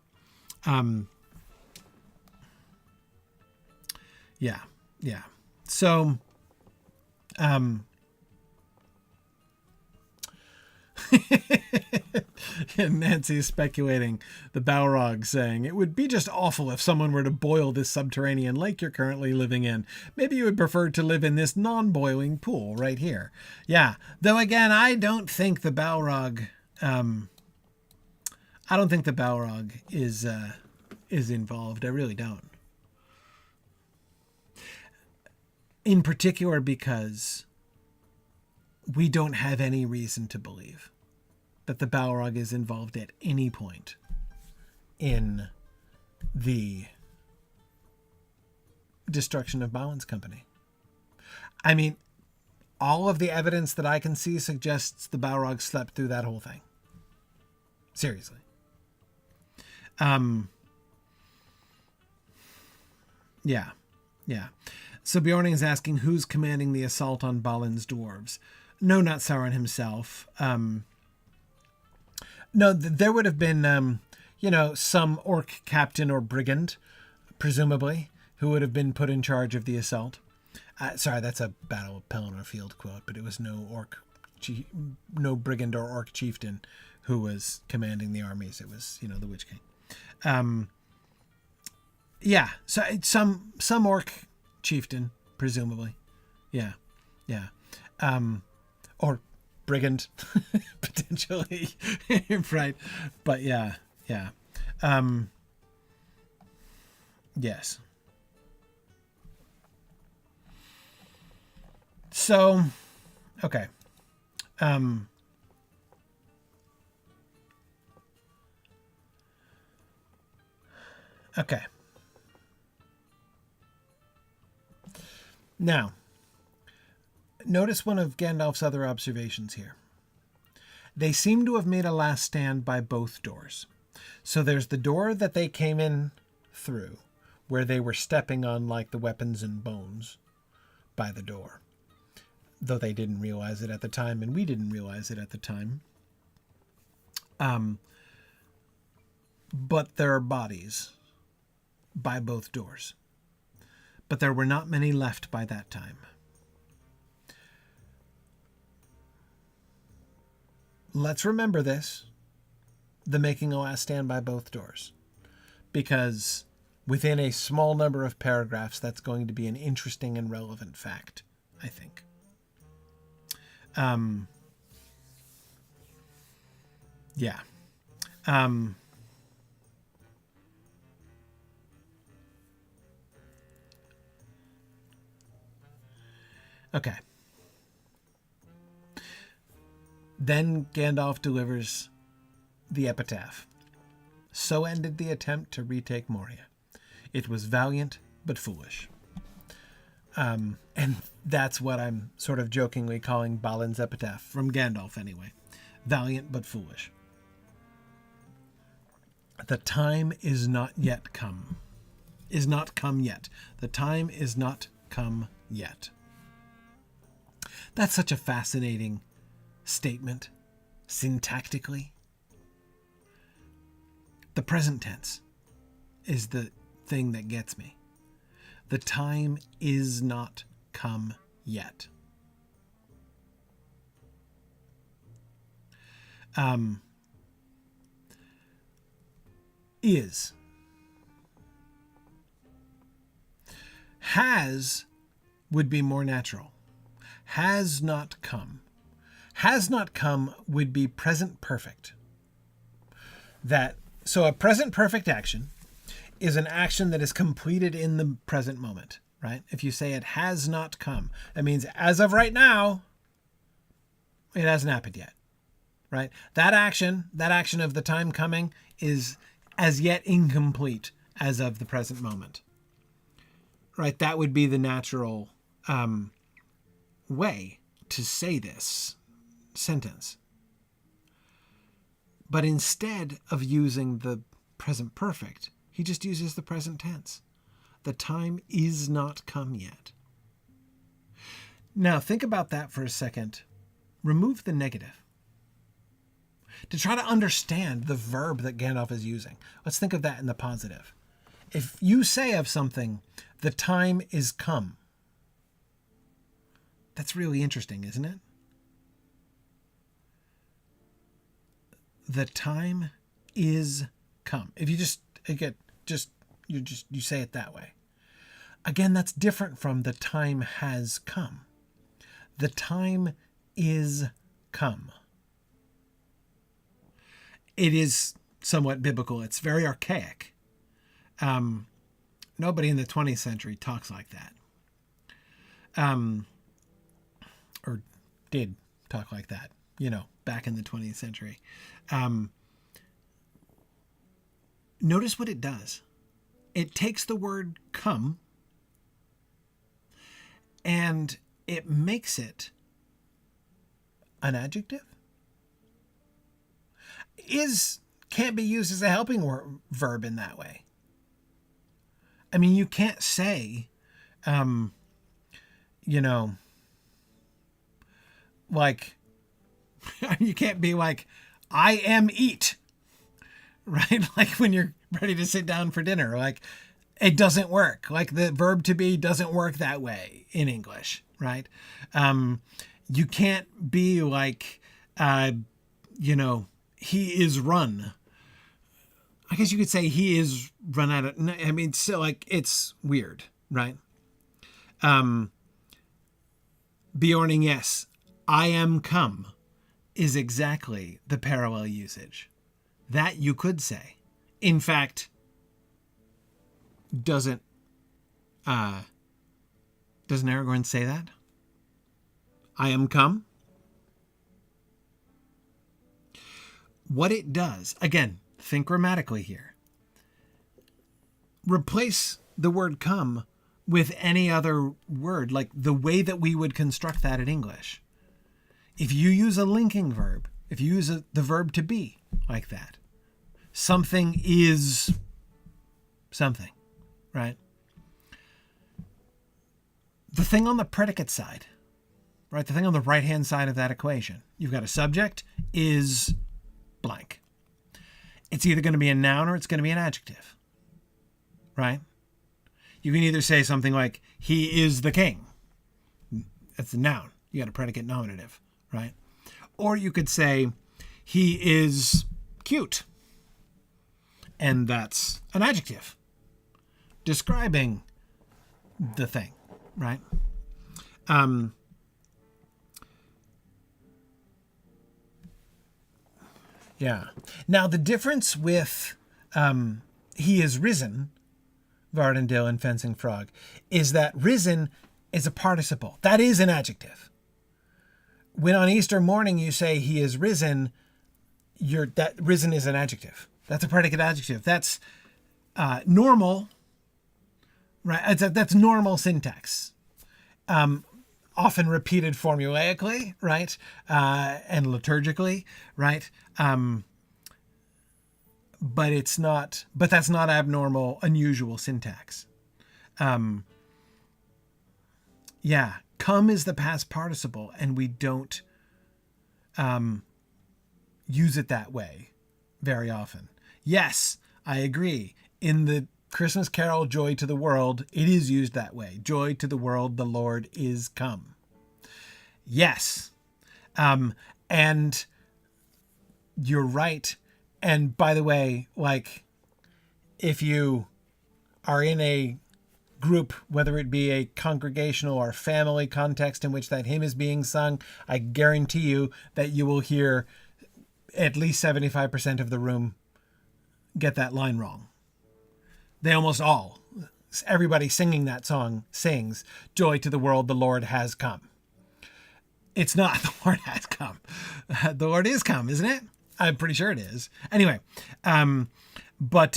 Yeah. So, and Nancy is speculating, the Balrog saying, it would be just awful if someone were to boil this subterranean lake you're currently living in. Maybe you would prefer to live in this non-boiling pool right here. Yeah. Though again, I don't think the Balrog, is involved. I really don't. In particular, because we don't have any reason to believe that the Balrog is involved at any point in the destruction of Balin's company. I mean, all of the evidence that I can see suggests the Balrog slept through that whole thing. Seriously. Yeah. Yeah. So Bjorning is asking who's commanding the assault on Balin's dwarves. No, not Sauron himself. No, there would have been, some orc captain or brigand, presumably, who would have been put in charge of the assault. Sorry, that's a Battle of Pelennor Field quote, but it was no brigand or orc chieftain who was commanding the armies. It was, the Witch King. Yeah, so some orc chieftain, presumably. Yeah. Or brigand, potentially. Right. But yeah. Yes. So, okay. Okay. Now, notice one of Gandalf's other observations here. They seem to have made a last stand by both doors. So there's the door that they came in through, where they were stepping on like the weapons and bones by the door. Though they didn't realize it at the time, and we didn't realize it at the time. But there are bodies by both doors. But there were not many left by that time. Let's remember this, the making a last stand by both doors, because within a small number of paragraphs, that's going to be an interesting and relevant fact, I think. Yeah. Okay. Then Gandalf delivers the epitaph. So ended the attempt to retake Moria. It was valiant but foolish. And that's what I'm sort of jokingly calling Balin's epitaph, from Gandalf anyway. Valiant but foolish. The time is not yet come. Is not come yet. The time is not come yet. That's such a fascinating statement, syntactically. The present tense is the thing that gets me. The time is not come yet. Is. Has would be more natural. Has not come. Has not come would be present perfect. So a present perfect action is an action that is completed in the present moment, right? If you say it has not come, that means as of right now, it hasn't happened yet, right? That action of the time coming is as yet incomplete as of the present moment, right? That would be the natural way to say this sentence. But instead of using the present perfect, he just uses the present tense. The time is not come yet. Now think about that for a second. Remove the negative. To try to understand the verb that Gandalf is using, let's think of that in the positive. If you say of something, the time is come, that's really interesting, isn't it? The time is come. If you you say it that way. Again, that's different from the time has come. The time is come. It is somewhat biblical. It's very archaic. Nobody in the 20th century talks like that. Or did talk like that, back in the 20th century. Notice what it does. It takes the word come and it makes it an adjective. Is can't be used as a helping verb in that way. I mean, you can't say You know, like, you can't be like, I am eat, right? Like when you're ready to sit down for dinner, like it doesn't work. Like the verb to be doesn't work that way in English, right? You can't be like, he is run. I guess you could say he is run out of, I mean, still like it's weird, right? Bjorning, yes, I am come is exactly the parallel usage. That you could say. In fact, doesn't Aragorn say that? I am come? What it does, again, think grammatically here. Replace the word come with any other word, like the way that we would construct that in English. If you use a linking verb, if you use the verb to be like that, something is something, right? The thing on the predicate side, right? The thing on the right-hand side of that equation, you've got a subject is blank. It's either going to be a noun or it's going to be an adjective, right? You can either say something like, he is the king. That's a noun. You got a predicate nominative, right? Or you could say, he is cute. And that's an adjective describing the thing, right? Yeah. Now, the difference with he is risen, Vardendale and Fencing Frog, is that risen is a participle. That is an adjective. When on Easter morning you say he is risen, that risen is an adjective. That's a predicate adjective. That's normal, right? That's normal syntax. Often repeated formulaically, right? And liturgically, right? But that's not abnormal, unusual syntax. Yeah, come is the past participle, and we don't use it that way very often. Yes, I agree. In the Christmas carol, Joy to the World, it is used that way. Joy to the world, the Lord is come. Yes. And you're right. And by the way, like, if you are in a group, whether it be a congregational or family context in which that hymn is being sung, I guarantee you that you will hear at least 75% of the room get that line wrong. They almost all, everybody singing that song sings, Joy to the world, the Lord has come. It's not the Lord has come. The Lord is come, isn't it? I'm pretty sure it is. Anyway, but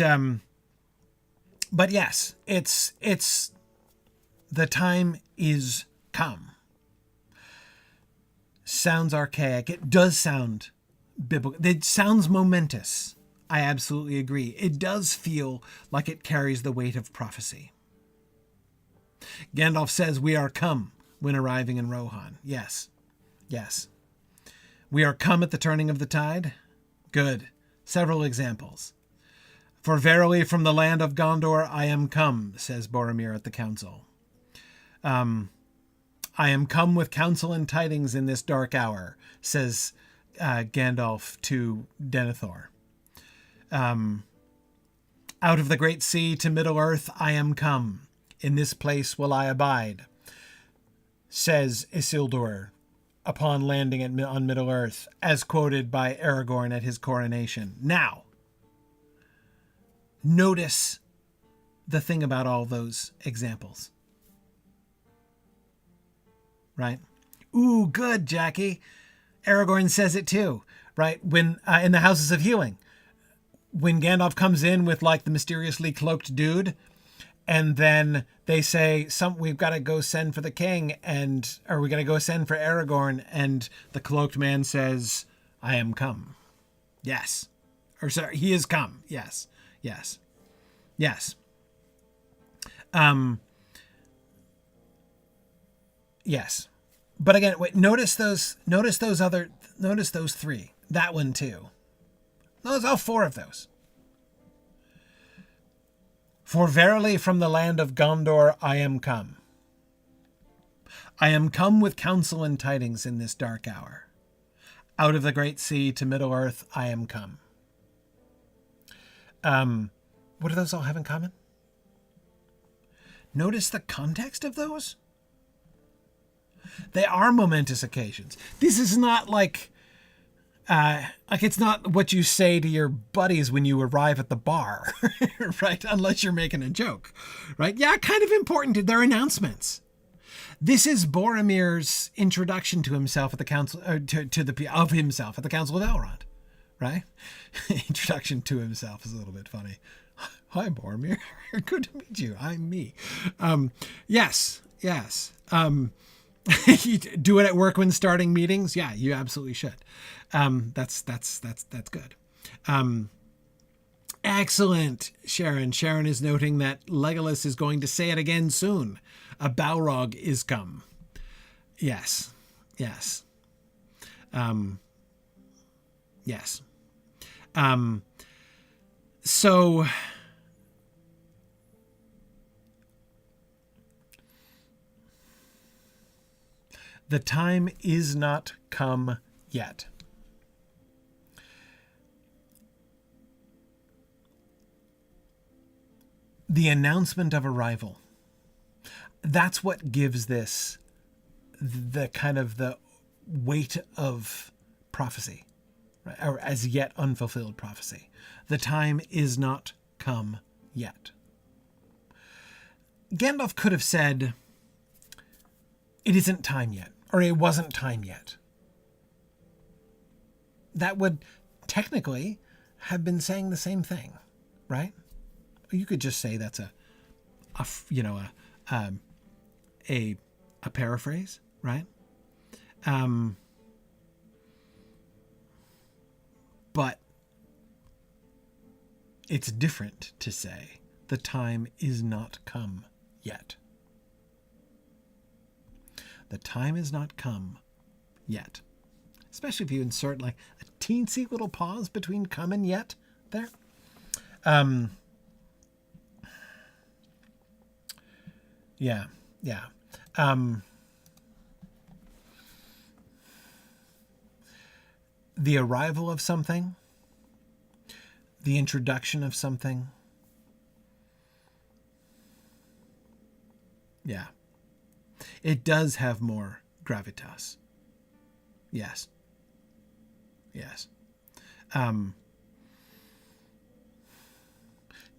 yes, it's the time is come. Sounds archaic. It does sound biblical. It sounds momentous. I absolutely agree. It does feel like it carries the weight of prophecy. Gandalf says, we are come when arriving in Rohan. Yes. Yes. We are come at the turning of the tide. Good. Several examples. For verily from the land of Gondor I am come, says Boromir at the council. I am come with counsel and tidings in this dark hour, says Gandalf to Denethor. Out of the great sea to Middle-earth I am come. In this place will I abide, says Isildur upon landing on Middle-earth, as quoted by Aragorn at his coronation. Now, notice the thing about all those examples. Right? Ooh, good, Jackie. Aragorn says it too, right? When in the Houses of Healing, when Gandalf comes in with like the mysteriously cloaked dude, and then they say, we've got to go send for the king, or we got to go send for Aragorn, and the cloaked man says, I am come. Yes. Or sorry, he is come. Yes. Yes. Yes. Yes. But again, wait, notice those three. That one too. Notice all four of those. For verily from the land of Gondor I am come. I am come with counsel and tidings in this dark hour. Out of the great sea to Middle Earth I am come. What do those all have in common? Notice the context of those. They are momentous occasions. This is not like it's not what you say to your buddies when you arrive at the bar, right? Unless you're making a joke, right? Yeah, kind of important. They're announcements. This is Boromir's introduction to himself at the council, of himself at the Council of Elrond, right? Introduction to himself is a little bit funny. Hi, Boromir. Good to meet you. I'm me. Yes. You do it at work when starting meetings. Yeah, you absolutely should. That's good. Excellent, Sharon. Sharon is noting that Legolas is going to say it again soon. A Balrog is come. Yes. Yes. So the time is not come yet. The announcement of arrival. That's what gives this the kind of the weight of prophecy, right? Or as yet unfulfilled prophecy. The time is not come yet. Gandalf could have said, it isn't time yet, or it wasn't time yet. That would technically have been saying the same thing, right? You could just say that's a paraphrase, right? But it's different to say the time is not come yet. The time is not come yet. Especially if you insert like a teensy little pause between come and yet there. Yeah. The arrival of something, the introduction of something. Yeah. It does have more gravitas. Yes.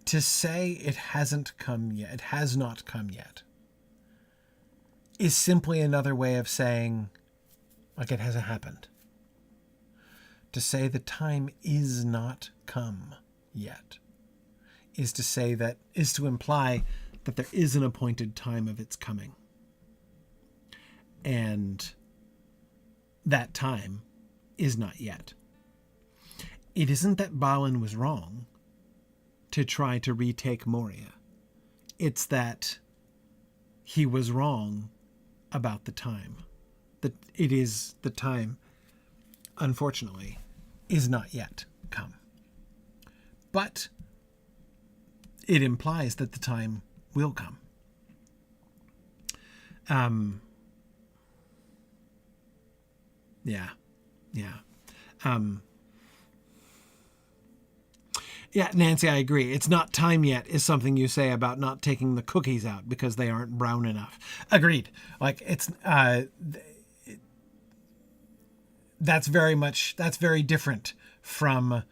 To say it hasn't come yet, it has not come yet, is simply another way of saying, like, it hasn't happened. To say the time is not come yet is to imply that there is an appointed time of its coming. And that time is not yet. It isn't that Balin was wrong to try to retake Moria. It's that he was wrong about the time. That it is the time, unfortunately, is not yet come. But it implies that the time will come. Yeah, Nancy, I agree. It's not time yet is something you say about not taking the cookies out because they aren't brown enough. Agreed. Like it's that's very different from,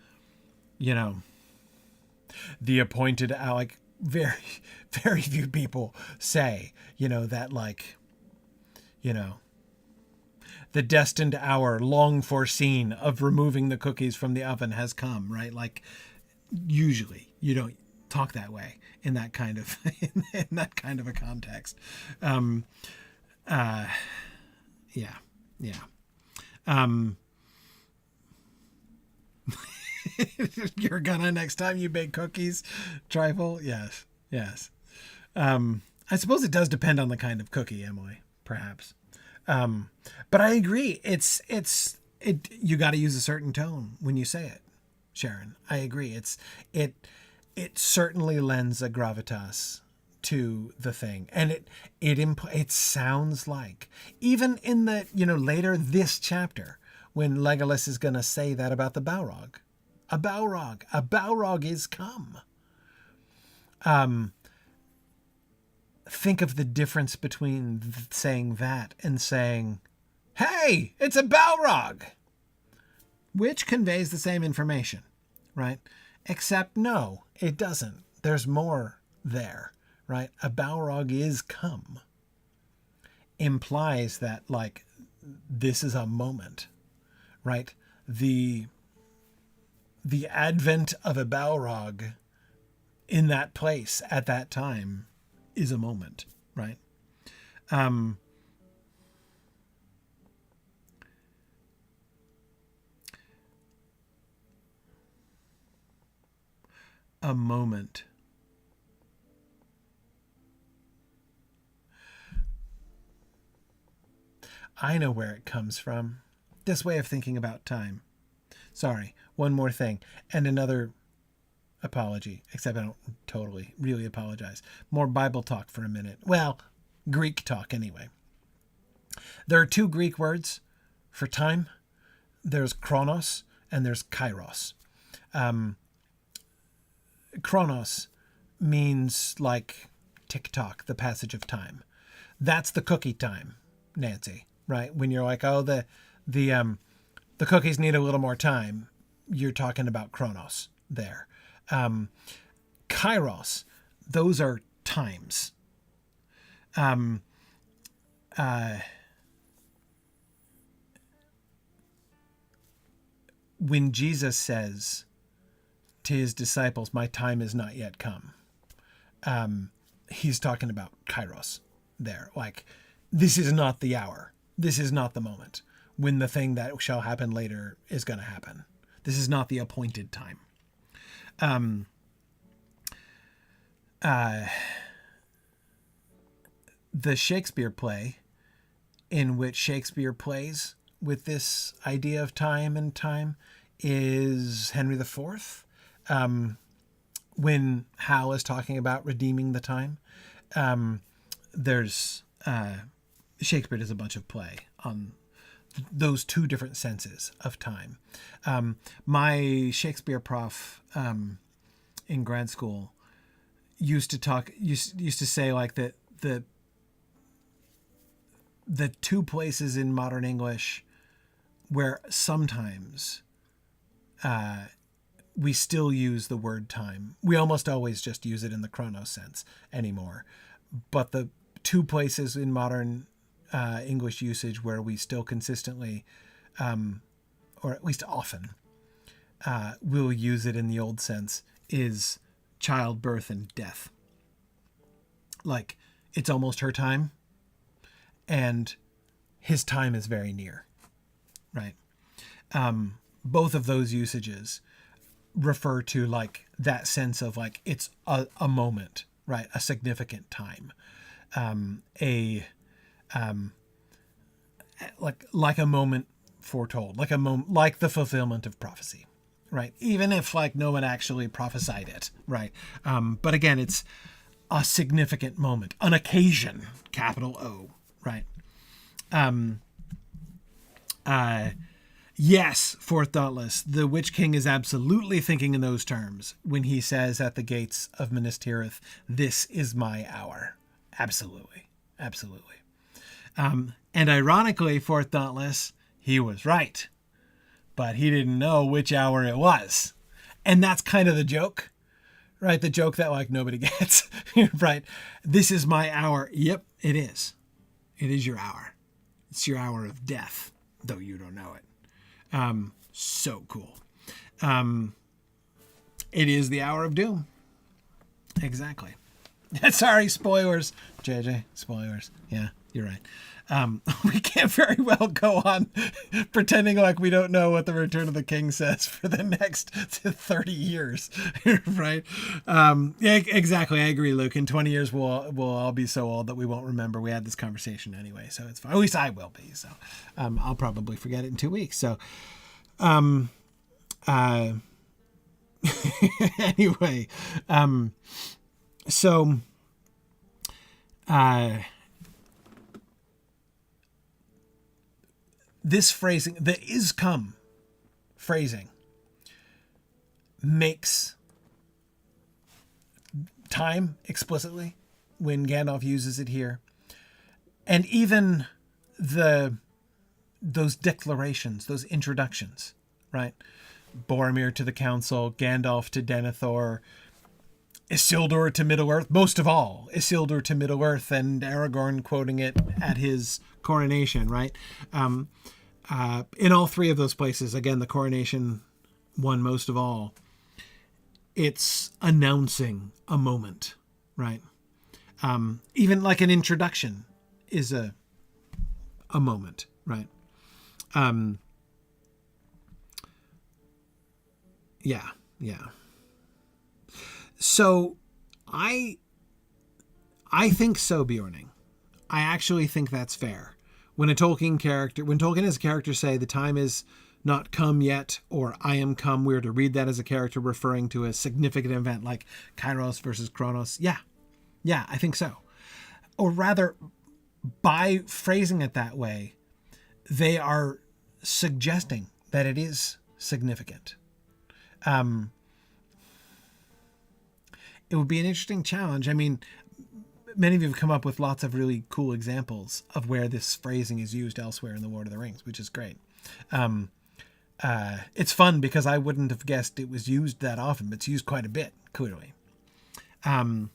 the appointed, like very, very few people say, that like, the destined hour long foreseen of removing the cookies from the oven has come, right? Like usually you don't talk that way in that kind of, in that kind of a context. You're gonna next time you bake cookies, trifle. Yes. I suppose it does depend on the kind of cookie, Emily, perhaps. But I agree. You got to use a certain tone when you say it, Sharon. I agree. It certainly lends a gravitas to the thing, and it sounds like, even in the later this chapter, when Legolas is going to say that about the Balrog, a Balrog is come. Think of the difference between saying that and saying, "Hey, it's a Balrog," which conveys the same information, right? Except no, it doesn't. There's more there, right? A Balrog is come implies that, like, this is a moment, right? The advent of a Balrog in that place at that time is a moment, right? A moment. I know where it comes from. This way of thinking about time. Sorry, one more thing. And another apology, except I don't totally, really apologize. More Bible talk for a minute. Well, Greek talk anyway. There are two Greek words for time. There's chronos and there's kairos. Chronos means like tick-tock, the passage of time. That's the cookie time, Nancy, right? When you're like, oh, the cookies need a little more time, you're talking about chronos there. Kairos, those are times. When Jesus says to his disciples, "My time is not yet come," he's talking about kairos there. Like, this is not the hour. This is not the moment when the thing that shall happen later is going to happen. This is not the appointed time. The Shakespeare play, in which Shakespeare plays with this idea of time and time, is Henry IV. When Hal is talking about redeeming the time, there's Shakespeare does a bunch of play on those two different senses of time. My Shakespeare prof in grad school used to say like that the two places in modern English where sometimes we still use the word time. We almost always just use it in the chronos sense anymore. But the two places in modern English usage where we still consistently, or at least often, will use it in the old sense is childbirth and death. Like, it's almost her time, and his time is very near, right? Both of those usages refer to like that sense of like it's a moment, right? A significant time, like a moment foretold, like a moment, like the fulfillment of prophecy, right? Even if like no one actually prophesied it, right? But again, it's a significant moment, an occasion, capital O, right? Yes, Fourth Dauntless, the Witch King is absolutely thinking in those terms when he says at the gates of Minas Tirith, "This is my hour." Absolutely. Absolutely. And ironically, Fourth Dauntless, he was right, but he didn't know which hour it was. And that's kind of the joke, right? The joke that like nobody gets, right? This is my hour. Yep, it is. It is your hour. It's your hour of death, though you don't know it. So cool. It is the hour of doom. Exactly. Sorry, spoilers. JJ, spoilers. Yeah, you're right. We can't very well go on pretending like we don't know what the Return of the King says for the next 30 years, right? Yeah, exactly. I agree, Luke. In 20 years, we'll all be so old that we won't remember we had this conversation anyway. So it's fine. At least I will be. So I'll probably forget it in 2 weeks. So anyway, so this phrasing, the is come phrasing, makes time explicitly when Gandalf uses it here. And even those declarations, those introductions, right? Boromir to the council, Gandalf to Denethor, Isildur to Middle-earth, most of all, Isildur to Middle-earth, and Aragorn quoting it at his coronation, right? In all three of those places, again, the coronation one most of all, it's announcing a moment, right? Even like an introduction is a moment, right? Yeah. So I think so, Bjorning. I actually think that's fair. When Tolkien as a character say the time is not come yet, or I am come, we're to read that as a character referring to a significant event like Kairos versus Kronos. Yeah, I think so. Or rather, by phrasing it that way, they are suggesting that it is significant. It would be an interesting challenge. I mean, many of you have come up with lots of really cool examples of where this phrasing is used elsewhere in the Lord of the Rings, which is great. It's fun because I wouldn't have guessed it was used that often, but it's used quite a bit, clearly. But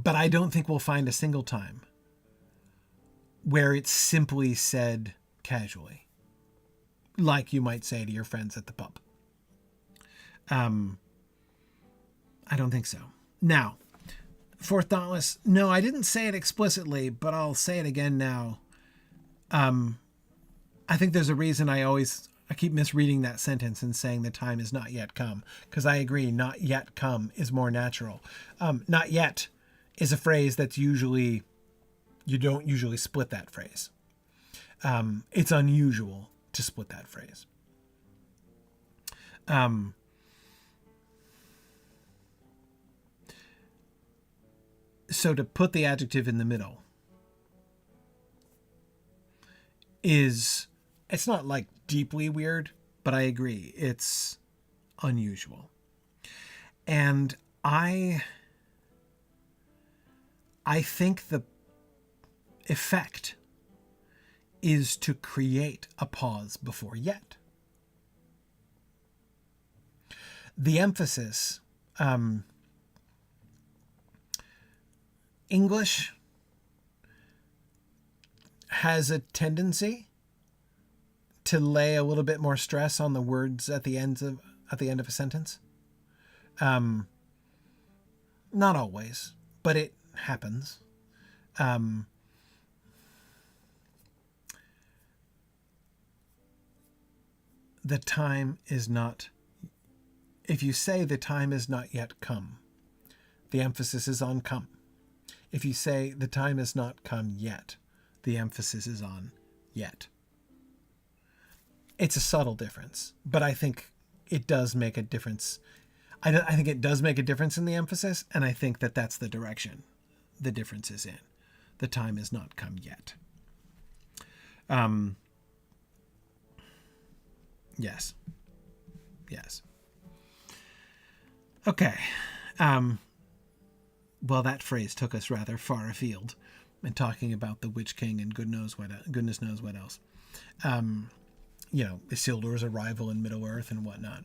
I don't think we'll find a single time where it's simply said casually, like you might say to your friends at the pub. I don't think so. Now, for Thoughtless, no, I didn't say it explicitly, but I'll say it again now. I think there's a reason I keep misreading that sentence and saying the time is not yet come, because I agree, not yet come is more natural. Not yet is a phrase that's you don't usually split that phrase. It's unusual to split that phrase. So to put the adjective in the middle it's not like deeply weird, but I agree, it's unusual. And I think the effect is to create a pause before yet. The emphasis, English has a tendency to lay a little bit more stress on the words at the end of a sentence. Not always, but it happens. The time is not, if you say the time is not yet come, the emphasis is on come. If you say the time has not come yet, the emphasis is on yet. It's a subtle difference, but I think it does make a difference. I think it does make a difference in the emphasis, and I think that that's the direction the difference is in. The time has not come yet. Yes. Okay. Well, that phrase took us rather far afield in talking about the Witch King and goodness knows what else. Isildur's arrival in Middle-earth and whatnot.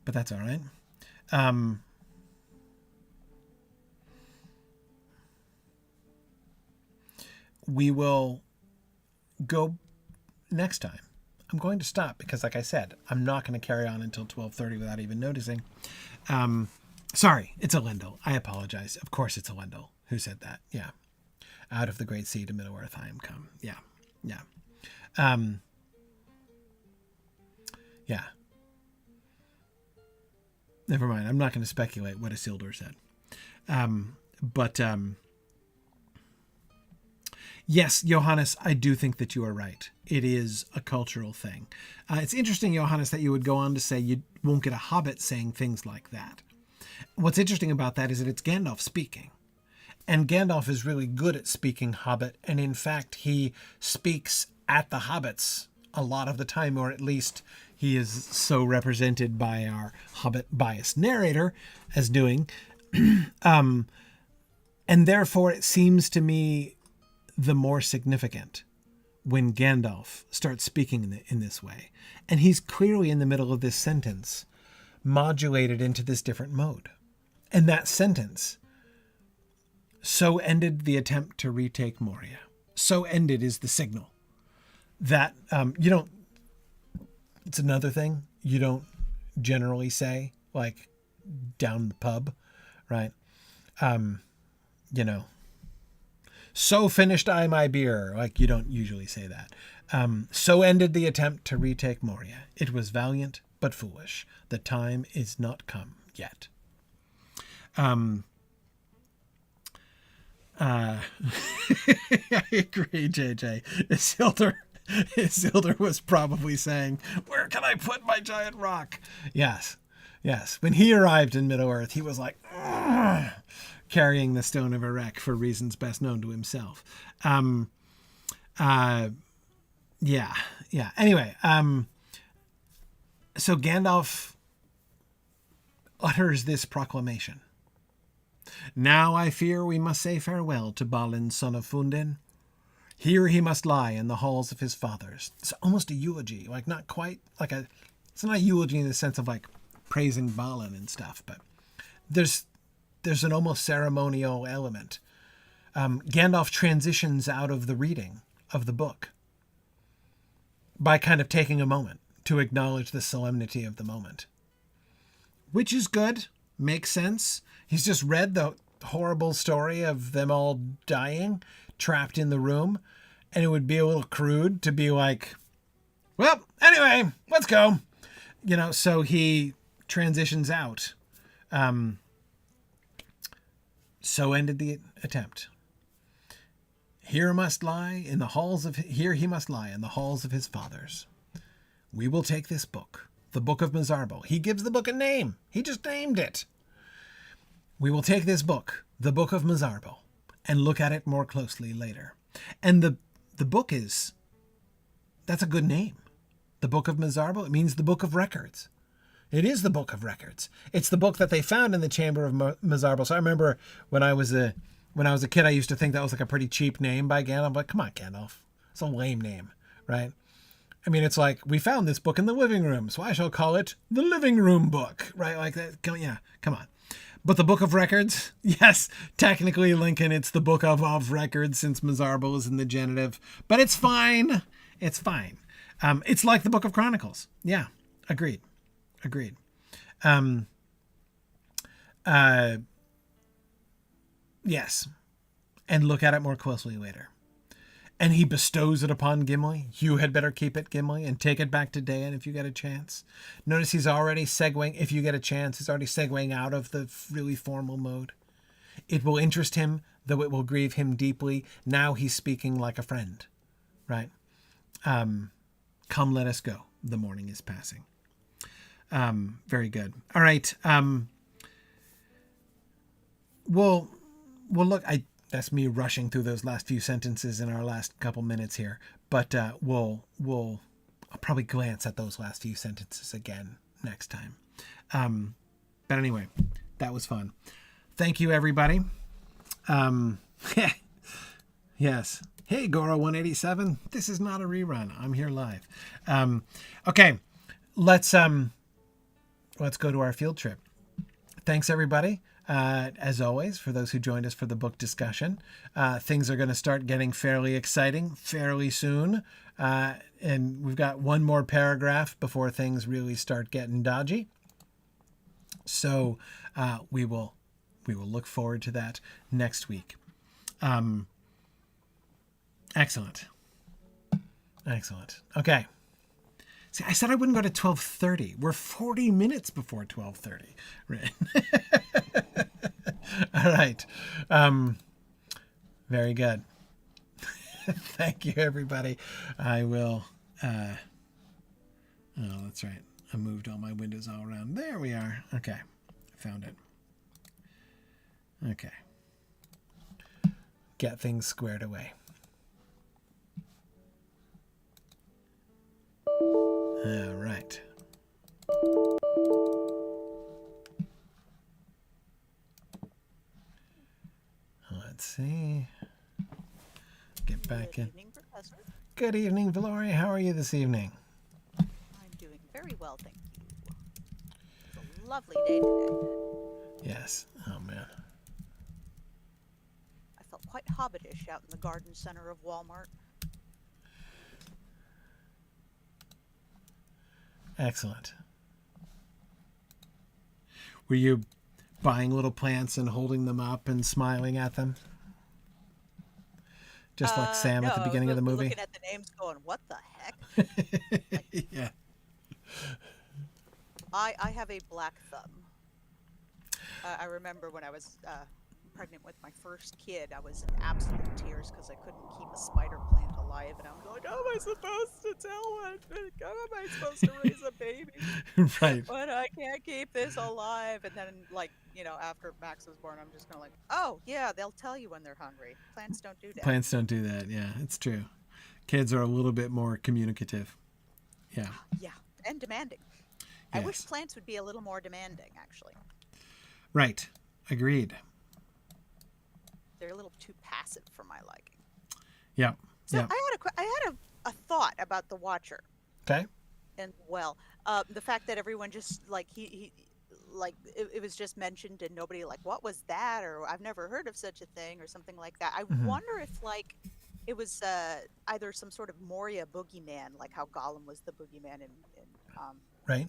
But that's all right. We will go next time I'm going to stop because, like I said, I'm not going to carry on until 12:30 without even noticing. Sorry, it's Elendil. I apologize. Of course it's Elendil. Who said that? Yeah. Out of the great sea to Middle-earth I am come. Yeah. Yeah. Yeah. Never mind. I'm not going to speculate what Isildur said. Yes, Johannes, I do think that you are right. It is a cultural thing. It's interesting, Johannes, that you would go on to say you won't get a hobbit saying things like that. What's interesting about that is that it's Gandalf speaking. And Gandalf is really good at speaking hobbit. And in fact, he speaks at the hobbits a lot of the time, or at least he is so represented by our hobbit biased narrator as doing. And therefore, it seems to me the more significant when Gandalf starts speaking in this way. And he's clearly in the middle of this sentence, modulated into this different mode. And that sentence, so ended the attempt to retake Moria. So ended is the signal that you don't, it's another thing you don't generally say, like down the pub, right? So finished I my beer. Like, you don't usually say that. So ended the attempt to retake Moria. It was valiant, but foolish. The time is not come yet. I agree, JJ. Isildur was probably saying, where can I put my giant rock? Yes. When he arrived in Middle-earth, he was like, ugh, carrying the Stone of Erech for reasons best known to himself. Yeah. Anyway, so Gandalf utters this proclamation. Now I fear we must say farewell to Balin, son of Fundin. Here he must lie in the halls of his fathers. It's almost a eulogy, like not quite like it's not a eulogy in the sense of like praising Balin and stuff, but there's an almost ceremonial element. Gandalf transitions out of the reading of the book by kind of taking a moment to acknowledge the solemnity of the moment, which is good, makes sense. He's just read the horrible story of them all dying, trapped in the room, and it would be a little crude to be like, well, anyway, let's go. So he transitions out. So ended the attempt. Here he must lie in the halls of his fathers. We will take this book, the Book of Mazarbul. He gives the book a name. He just named it. We will take this book, the Book of Mazarbul, and look at it more closely later. And the book that's a good name. The Book of Mazarbul, it means the Book of Records. It is the Book of Records. It's the book that they found in the Chamber of Mazarbul. So I remember when I was a kid, I used to think that was like a pretty cheap name by Gandalf. I'm like, come on, Gandalf. It's a lame name, right? I mean, it's like, we found this book in the living room, so I shall call it the Living Room Book, right? Like that. Yeah, come on. But the Book of Records, yes, technically, Lincoln, it's the Book of Records since Mazarbul is in the genitive. But it's fine. It's fine. It's like the Book of Chronicles. Yeah, agreed. Yes. And look at it more closely later. And he bestows it upon Gimli. You had better keep it, Gimli, and take it back to Dain if you get a chance. Notice he's already segueing, if you get a chance, he's already segueing out of the really formal mode. It will interest him, though it will grieve him deeply. Now he's speaking like a friend, right? Come, let us go. The morning is passing. Very good. All right. Well, look, that's me rushing through those last few sentences in our last couple minutes here, but I'll probably glance at those last few sentences again next time. But anyway, that was fun. Thank you, everybody. Yes. Hey, Goro 187. This is not a rerun. I'm here live. Okay, let's go to our field trip. Thanks, everybody. as always, for those who joined us for the book discussion. Things are going to start getting fairly exciting fairly soon. And we've got one more paragraph before things really start getting dodgy. So we will look forward to that next week. Excellent. Okay. See, I said I wouldn't go to 12:30. We're 40 minutes before 12:30. Right. All right. Very good. Thank you, everybody. I will. Oh, that's right. I moved all my windows all around. There we are. Okay. Found it. Okay. Get things squared away. All right. Let's see. Get back in. Good evening, Professor. Good evening, Valoria. How are you this evening? I'm doing very well, thank you. It's a lovely day today. Yes. Oh, man. I felt quite hobbitish out in the garden center of Walmart. Excellent. Were you buying little plants and holding them up and smiling at them? Just like Sam at the beginning of the movie? Looking at the names going, what the heck? Yeah. I have a black thumb. I remember when I was pregnant with my first kid, I was in absolute tears because I couldn't keep a spider plant alive, and I was like, how am I supposed to tell one? How am I supposed to raise a baby? Right. But I can't keep this alive. And then, like, after Max was born, I'm just kind of like, oh, yeah, they'll tell you when they're hungry. Plants don't do that. Plants don't do that. Yeah, it's true. Kids are a little bit more communicative. Yeah. Yeah, and demanding. Yes. I wish plants would be a little more demanding, actually. Right. Agreed. They're a little too passive for my liking. Yeah. So yeah. I had a thought about the Watcher. Okay. And the fact that everyone just like it was just mentioned and nobody like, what was that, or I've never heard of such a thing, or something like that. I wonder if like it was either some sort of Moria boogeyman, like how Gollum was the boogeyman in right.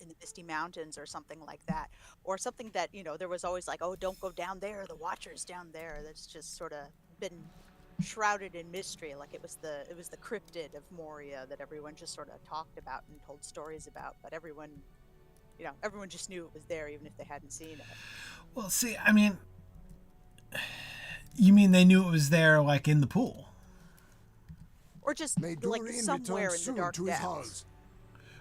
in the Misty Mountains or something like that, or something that there was always like, oh, don't go down there, the Watcher's down there. That's just sort of been shrouded in mystery, like it was the cryptid of Moria that everyone just sort of talked about and told stories about, but everyone just knew it was there even if they hadn't seen it. Well, see, I mean, you mean they knew it was there, like in the pool, or just like somewhere in the dark depths?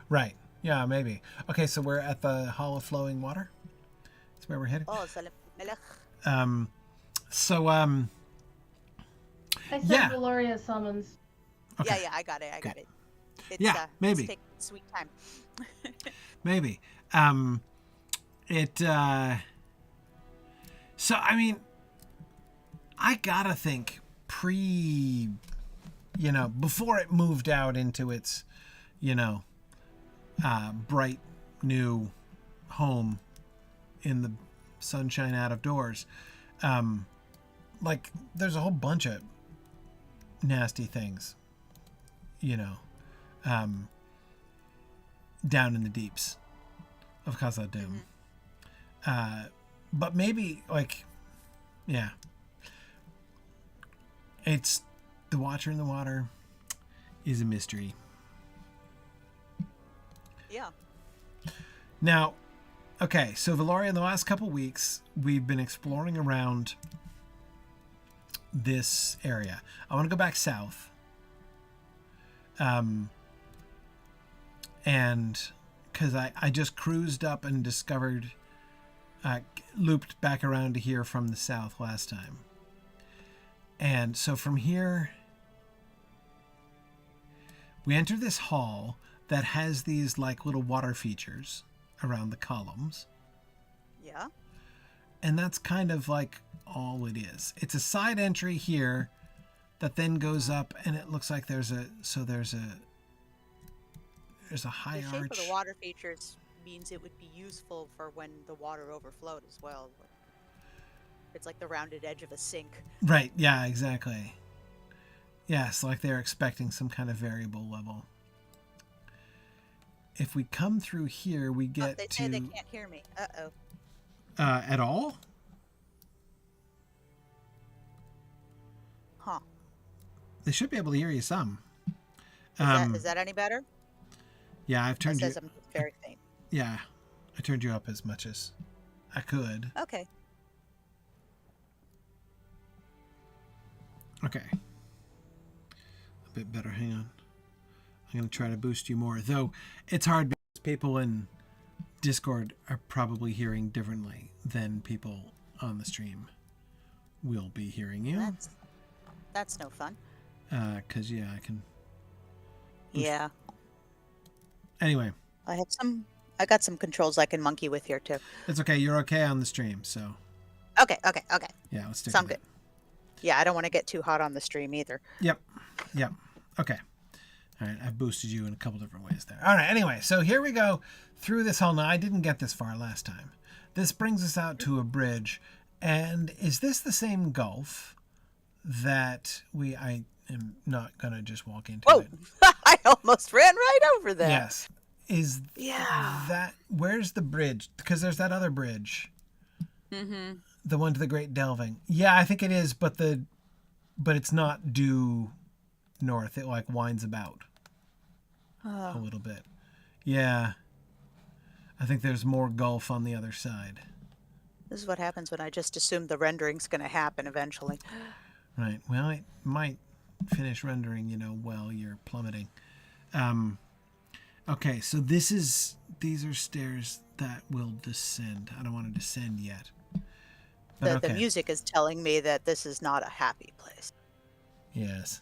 Right. Yeah, maybe. Okay, so we're at the Hall of Flowing Water. That's where we're headed. Oh, I sent Valoria summons. Okay. Yeah, I got it. It's, maybe. It's taking sweet time. Maybe. So, I mean, I gotta think before it moved out into its, bright new home in the sunshine out of doors. Like, there's a whole bunch of nasty things, down in the deeps of Khazad-dûm. But maybe, like, yeah, it's the Watcher in the Water is a mystery. Yeah. Now, okay, so Valoria, in the last couple weeks, we've been exploring around this area. I want to go back south. And because I just cruised up and discovered, looped back around to here from the south last time. And so from here, we enter this hall that has these like little water features around the columns. Yeah. And that's kind of like all it is. It's a side entry here that then goes up, and it looks like there's a high arch. The shape of the water features means it would be useful for when the water overflowed as well. It's like the rounded edge of a sink. Right. Yeah, exactly. Yes, like they're expecting some kind of variable level. If we come through here, we get they say they can't hear me. Uh-oh. At all? Huh. They should be able to hear you some. Is that any better? Yeah, I've turned It says I'm very faint. Yeah, I turned you up as much as I could. Okay. Okay. A bit better. Hang on. I'm going to try to boost you more. Though it's hard because people in Discord are probably hearing differently than people on the stream will be hearing you. That's no fun. Because, yeah, I can... Yeah. Anyway. I got some controls I can monkey with here, too. It's okay. You're okay on the stream, so... Okay. Yeah, let's stick Sound with good. Yeah, I don't want to get too hot on the stream either. Yep. Okay. All right, I've boosted you in a couple different ways there. All right, anyway, so here we go through this hall. Now, I didn't get this far last time. This brings us out to a bridge. And is this the same gulf that I am not going to just walk into it? I almost ran right over that. Yes. Where's the bridge? Because there's that other bridge. Mm-hmm. The one to the Great Delving. Yeah, I think it is, but it's not due north. It like winds about a little bit. Yeah. I think there's more gulf on the other side. This is what happens when I just assume the rendering's going to happen eventually. Right. Well, it might finish rendering, while you're plummeting. Okay, so these are stairs that will descend. I don't want to descend yet. The music is telling me that this is not a happy place. Yes.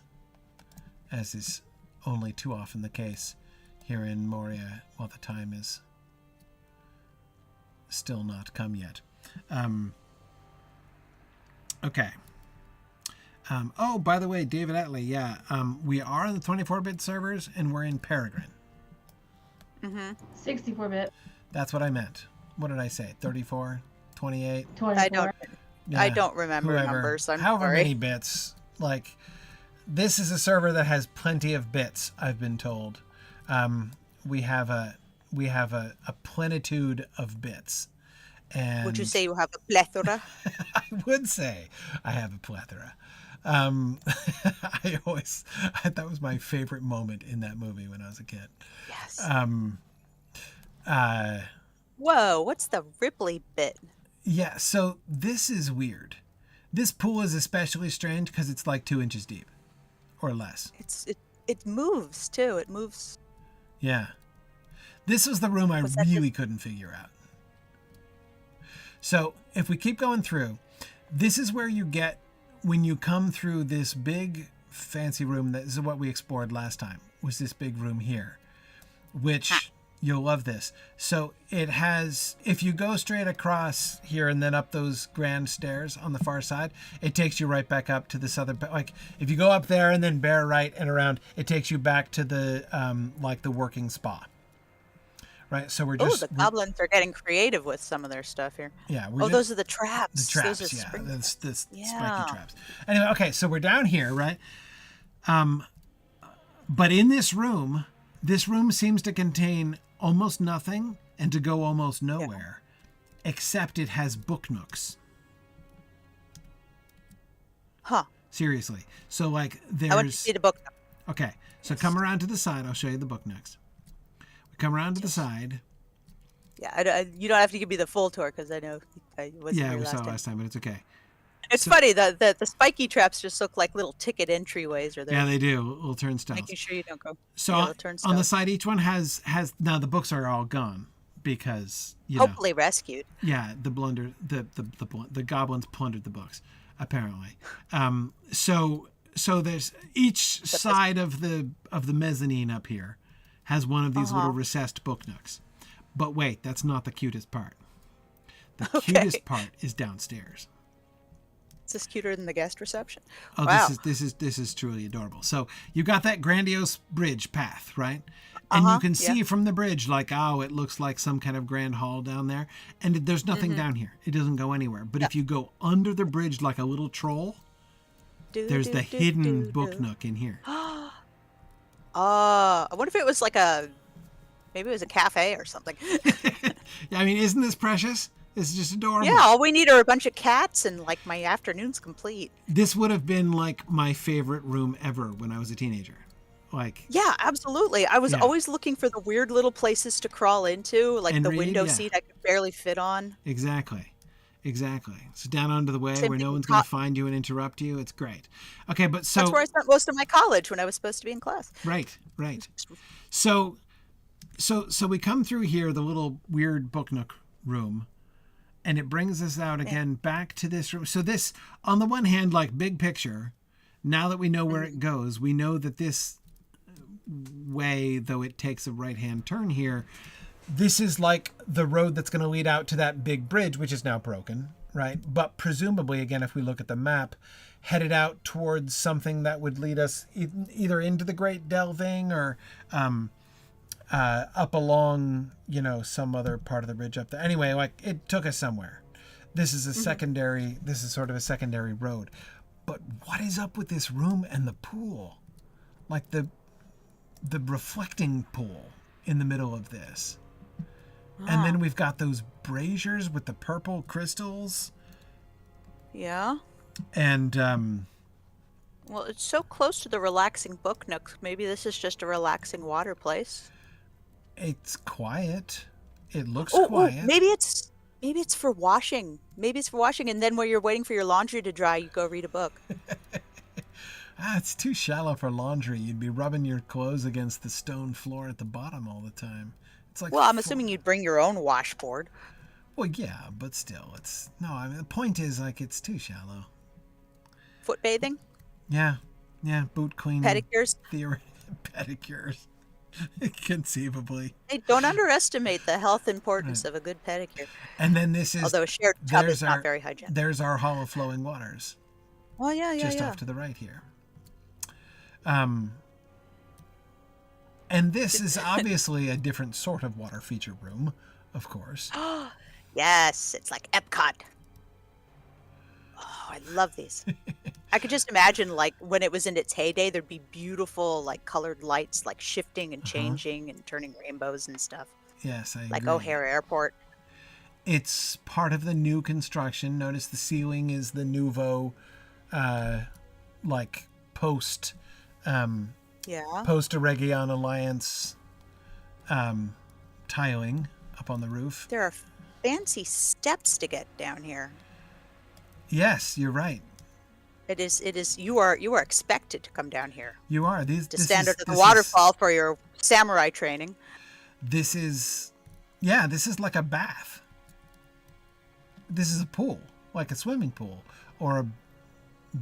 As is only too often the case here in Moria while the time is still not come yet. Okay. Oh, by the way, David Atley, yeah. We are on the 24-bit servers, and we're in Peregrine. Mm-hmm. 64-bit. That's what I meant. What did I say? 34? 28? 24. I don't remember numbers. However sorry. many bits. Like, this is a server that has plenty of bits, I've been told. We have a plenitude of bits. And would you say you have a plethora? I would say I have a plethora. That was my favorite moment in that movie when I was a kid. Yes. Whoa, what's the Ripley bit? Yeah, so this is weird. This pool is especially strange because it's like 2 inches deep or less. It moves too. It moves. Yeah. This was the room I really couldn't figure out. So if we keep going through, this is where you get when you come through this big fancy room. This is what we explored last time, was this big room here, which you'll love this. So it has, if you go straight across here and then up those grand stairs on the far side, it takes you right back up to this other, like if you go up there and then bear right and around, it takes you back to the, like the working spa. Right, so we're just... Oh, the goblins are getting creative with some of their stuff here. Yeah. Those are the traps. The traps, those are yeah. The spiky yeah. traps. Anyway, okay, so we're down here, right? But in this room seems to contain almost nothing and to go almost nowhere, except it has book nooks. Huh. Seriously. So, like, there's... I want to see the book. Okay, so come around to the side. I'll show you the book nooks. Come around to the side. Yeah, you don't have to give me the full tour because I know I wasn't here we saw it last time, but it's okay. It's funny that the spiky traps just look like little ticket entryways, or yeah, they do little turnstiles. Making sure you don't go. So on the side, each one has now the books are all gone because hopefully rescued. Yeah, the goblins plundered the books apparently. So there's each side of the mezzanine up here has one of these little recessed book nooks. But wait, that's not the cutest part. The cutest part is downstairs. Is this cuter than the guest reception? Oh, wow. This is truly adorable. So you got that grandiose bridge path, right? And you Uh-huh, can yeah. see from the bridge, like, oh, it looks like some kind of grand hall down there. And there's nothing down here. It doesn't go anywhere. But Yeah. if you go under the bridge like a little troll, Do, there's do, the do, hidden do, book do. nook in here. I wonder if it was like maybe it was a cafe or something. I mean, isn't this precious? This is just adorable. Yeah, all we need are a bunch of cats and like my afternoon's complete. This would have been like my favorite room ever when I was a teenager. Like, Yeah, absolutely. I was yeah. always looking for the weird little places to crawl into, like And the read, window yeah. seat I could barely fit on. Exactly. So down onto the way Same where thing no with one's going to find you and interrupt you. It's great. Okay, but That's where I so spent most of my college when I was supposed to be in class. right. So we come through here, the little weird book nook room, and it brings us out again back to this room. So this, on the one hand, like big picture, now that we know where it goes, we know that this way, though it takes a right-hand turn here, this is like the road that's going to lead out to that big bridge, which is now broken, right? But presumably, again, if we look at the map, headed out towards something that would lead us either into the Great Delving or up along, some other part of the bridge up there. Anyway, like it took us somewhere. This is this is sort of a secondary road. But what is up with this room and the pool? Like the reflecting pool in the middle of this. And then we've got those braziers with the purple crystals. Yeah. And Well, it's so close to the relaxing book nook. Maybe this is just a relaxing water place. it's quiet. It looks Oh, quiet. maybe it's for washing. Maybe it's for washing, and then while you're waiting for your laundry to dry, you go read a book. It's too shallow for laundry. You'd be rubbing your clothes against the stone floor at the bottom all the time. It's like, Well, I'm assuming you'd bring your own washboard. well, yeah, but still, I mean, the point is, like, it's too shallow. Foot bathing, Yeah, boot cleaning. pedicures. Pedicures. Conceivably. Hey, don't underestimate the health importance of a good pedicure. And then this is, Although a shared tub there's is not very hygienic. There's our Hall of Flowing Waters. Oh, yeah, Just yeah. off to the right here. And this is obviously a different sort of water feature room, of course. Yes, it's like Epcot. Oh, I love these. I could just imagine, like, when it was in its heyday, there'd be beautiful, like, colored lights, like, shifting and changing and turning rainbows and stuff. Yes, I Like agree. O'Hare Airport. It's part of the new construction. Notice the ceiling is the nouveau, like, post Aragon Alliance tiling up on the roof. There are fancy steps to get down here. Yes, you're right. It is. You are expected to come down here You are. to stand under the waterfall for your samurai training. This is like a bath. This is a pool, like a swimming pool or a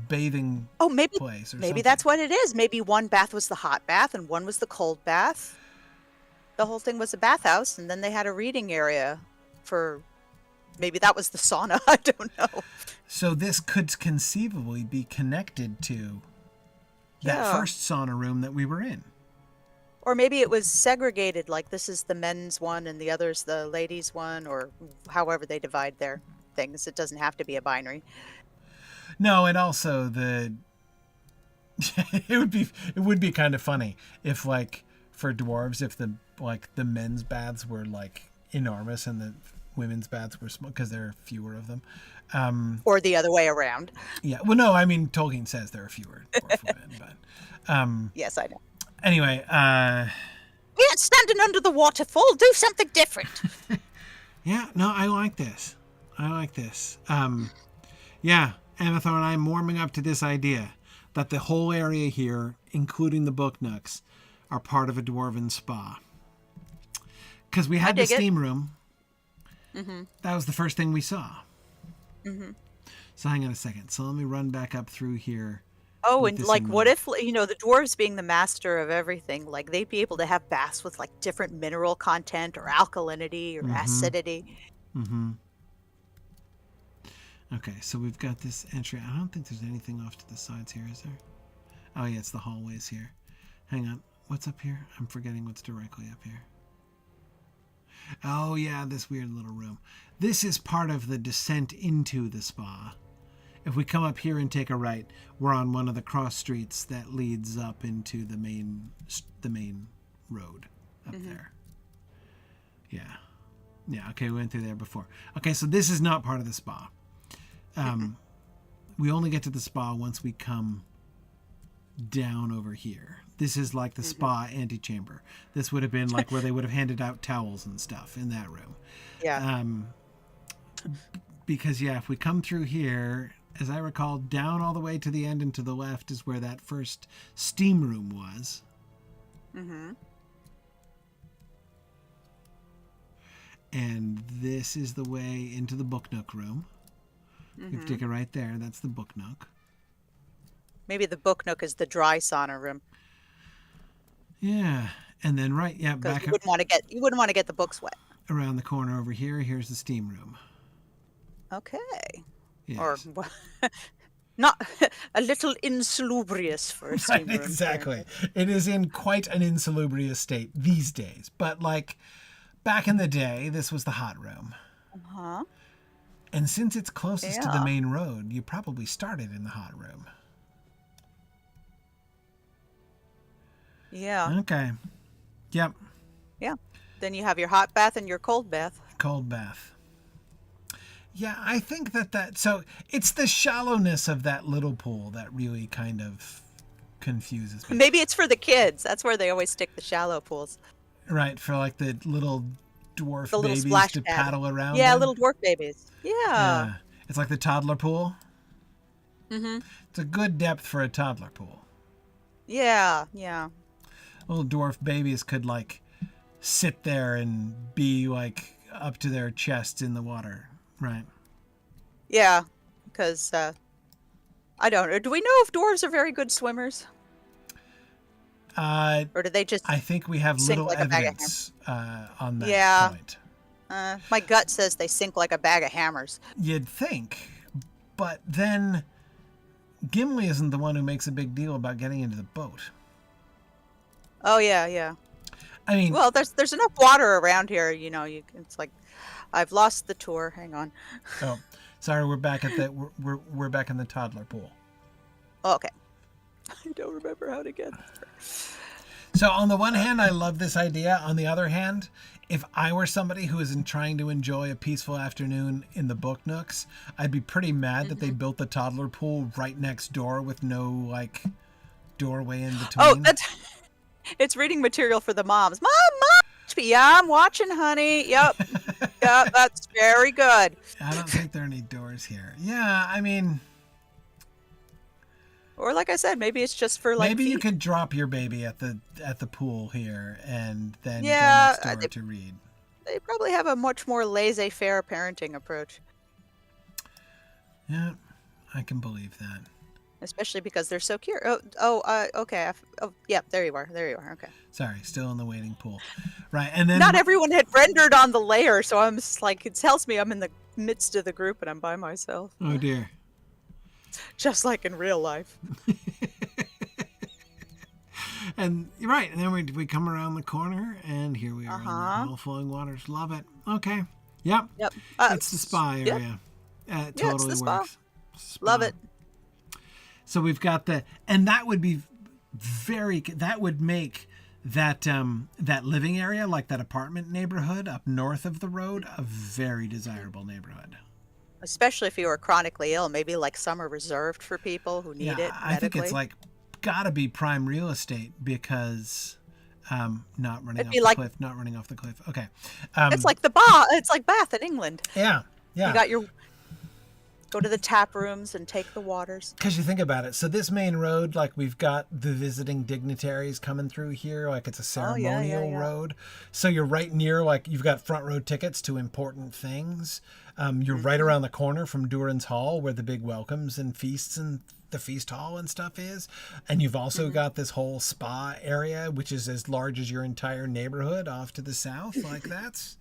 bathing place or maybe something. that's what it is. Maybe one bath was the hot bath and one was the cold bath. The whole thing was a bathhouse, and then they had a reading area for. Maybe that was the sauna. I don't know. So this could conceivably be connected to that first sauna room that we were in. Or maybe it was segregated, like this is the men's one and the other's the ladies' one, or however they divide their things. It doesn't have to be a binary. No, and also it would be kind of funny if, like, for dwarves, if the men's baths were like enormous and the women's baths were small because there are fewer of them. Or the other way around. Yeah. Well, no, I mean, Tolkien says there are fewer dwarf women, but Yes, I know. anyway, We ain't standing under the waterfall. Do something different. yeah, no, I like this. Yeah, Amathor and I am warming up to this idea that the whole area here, including the book nooks, are part of a dwarven spa. Because we had the steam room. Mm-hmm. That was the first thing we saw. Mm-hmm. So hang on a second. So let me run back up through here. Oh, and like, what if, the dwarves being the master of everything, like they'd be able to have baths with like different mineral content or alkalinity or acidity. Mm-hmm. Okay, so we've got this entry. I don't think there's anything off to the sides here, is there? Oh, yeah, it's the hallways here. Hang on. what's up here? I'm forgetting what's directly up here. Oh, yeah, this weird little room. This is part of the descent into the spa. If we come up here and take a right, we're on one of the cross streets that leads up into the main road up there. Yeah. Yeah, okay, we went through there before. Okay, so this is not part of the spa. We only get to the spa once we come down over here. This is like the spa antechamber. This would have been like where they would have handed out towels and stuff in that room. Yeah. Because, yeah, if we come through here, as I recall, down all the way to the end and to the left is where that first steam room was. Mm-hmm. And this is the way into the book nook room. You have to take it right there. That's the book nook. Maybe the book nook is the dry sauna room. Yeah. And then Because back you wouldn't want to get the books wet. around the corner over here. Here's the steam room. Okay. Yes. Or not a little insalubrious for a steam room. Exactly. It is in quite an insalubrious state these days. But like back in the day, this was the hot room. Uh-huh. And since it's closest to the main road, you probably started in the hot room. Yeah. Okay. Yep. Yeah. Then you have your hot bath and your cold bath. Cold bath. Yeah, I think so it's the shallowness of that little pool that really kind of confuses me. Maybe it's for the kids. That's where they always stick the shallow pools. Right, for like the little dwarf The little babies splash to pad. paddle around. Yeah, them. little dwarf babies. Yeah. Yeah. It's like the toddler pool. Mm-hmm. It's a good depth for a toddler pool. Yeah, yeah. Little dwarf babies could like sit there and be like up to their chests in the water. Right. Yeah, because I don't know. Do we know if dwarves are very good swimmers? Or do they just I think we have sink little like a bag of evidence on that point. my gut says they sink like a bag of hammers. You'd think, but then Gimli isn't the one who makes a big deal about getting into the boat. Oh yeah, yeah. I mean, Well, there's enough water around here, it's like I've lost the tour. Hang on. oh, sorry, we're back at the we're back in the toddler pool. Oh, okay. I don't remember how to get there. So on the one hand, I love this idea. On the other hand, if I were somebody who is trying to enjoy a peaceful afternoon in the book nooks, I'd be pretty mad that they built the toddler pool right next door with no like doorway in between. Oh, it's reading material for the moms. Mom. Yeah, I'm watching, honey. Yep. Yep, that's very good. I don't think there are any doors here. Yeah, I mean, or like I said, maybe it's just for like maybe you feet. could drop your baby at the pool here and then go next door to read. They probably have a much more laissez-faire parenting approach. Yeah, I can believe that. Especially because they're so cute. Okay. Yeah, there you are. Okay. Sorry, still in the waiting pool. Right, and then Not everyone had rendered on the layer, so I'm just like, it tells me I'm in the midst of the group and I'm by myself. Oh dear. Just like in real life. And right, and then we come around the corner, and here we are in the all flowing waters. Love it. Okay. Yep. Yep. It's the spa area. It totally it's the spa. works. Spa. Love it. So we've got and that would be that would make that living area, like that apartment neighborhood up north of the road, a very desirable neighborhood. Especially if you were chronically ill, maybe like some are reserved for people who need it medically. I think it's like gotta be prime real estate because not running off the cliff. Okay. It's like it's like Bath in England. Yeah. Yeah. You got go to the tap rooms and take the waters. Because you think about it. So this main road, like we've got the visiting dignitaries coming through here. Like it's a ceremonial road. So you're right near, like you've got front row tickets to important things. You're right around the corner from Durin's Hall where the big welcomes and feasts and the feast hall and stuff is. And you've also got this whole spa area, which is as large as your entire neighborhood off to the south. Like that's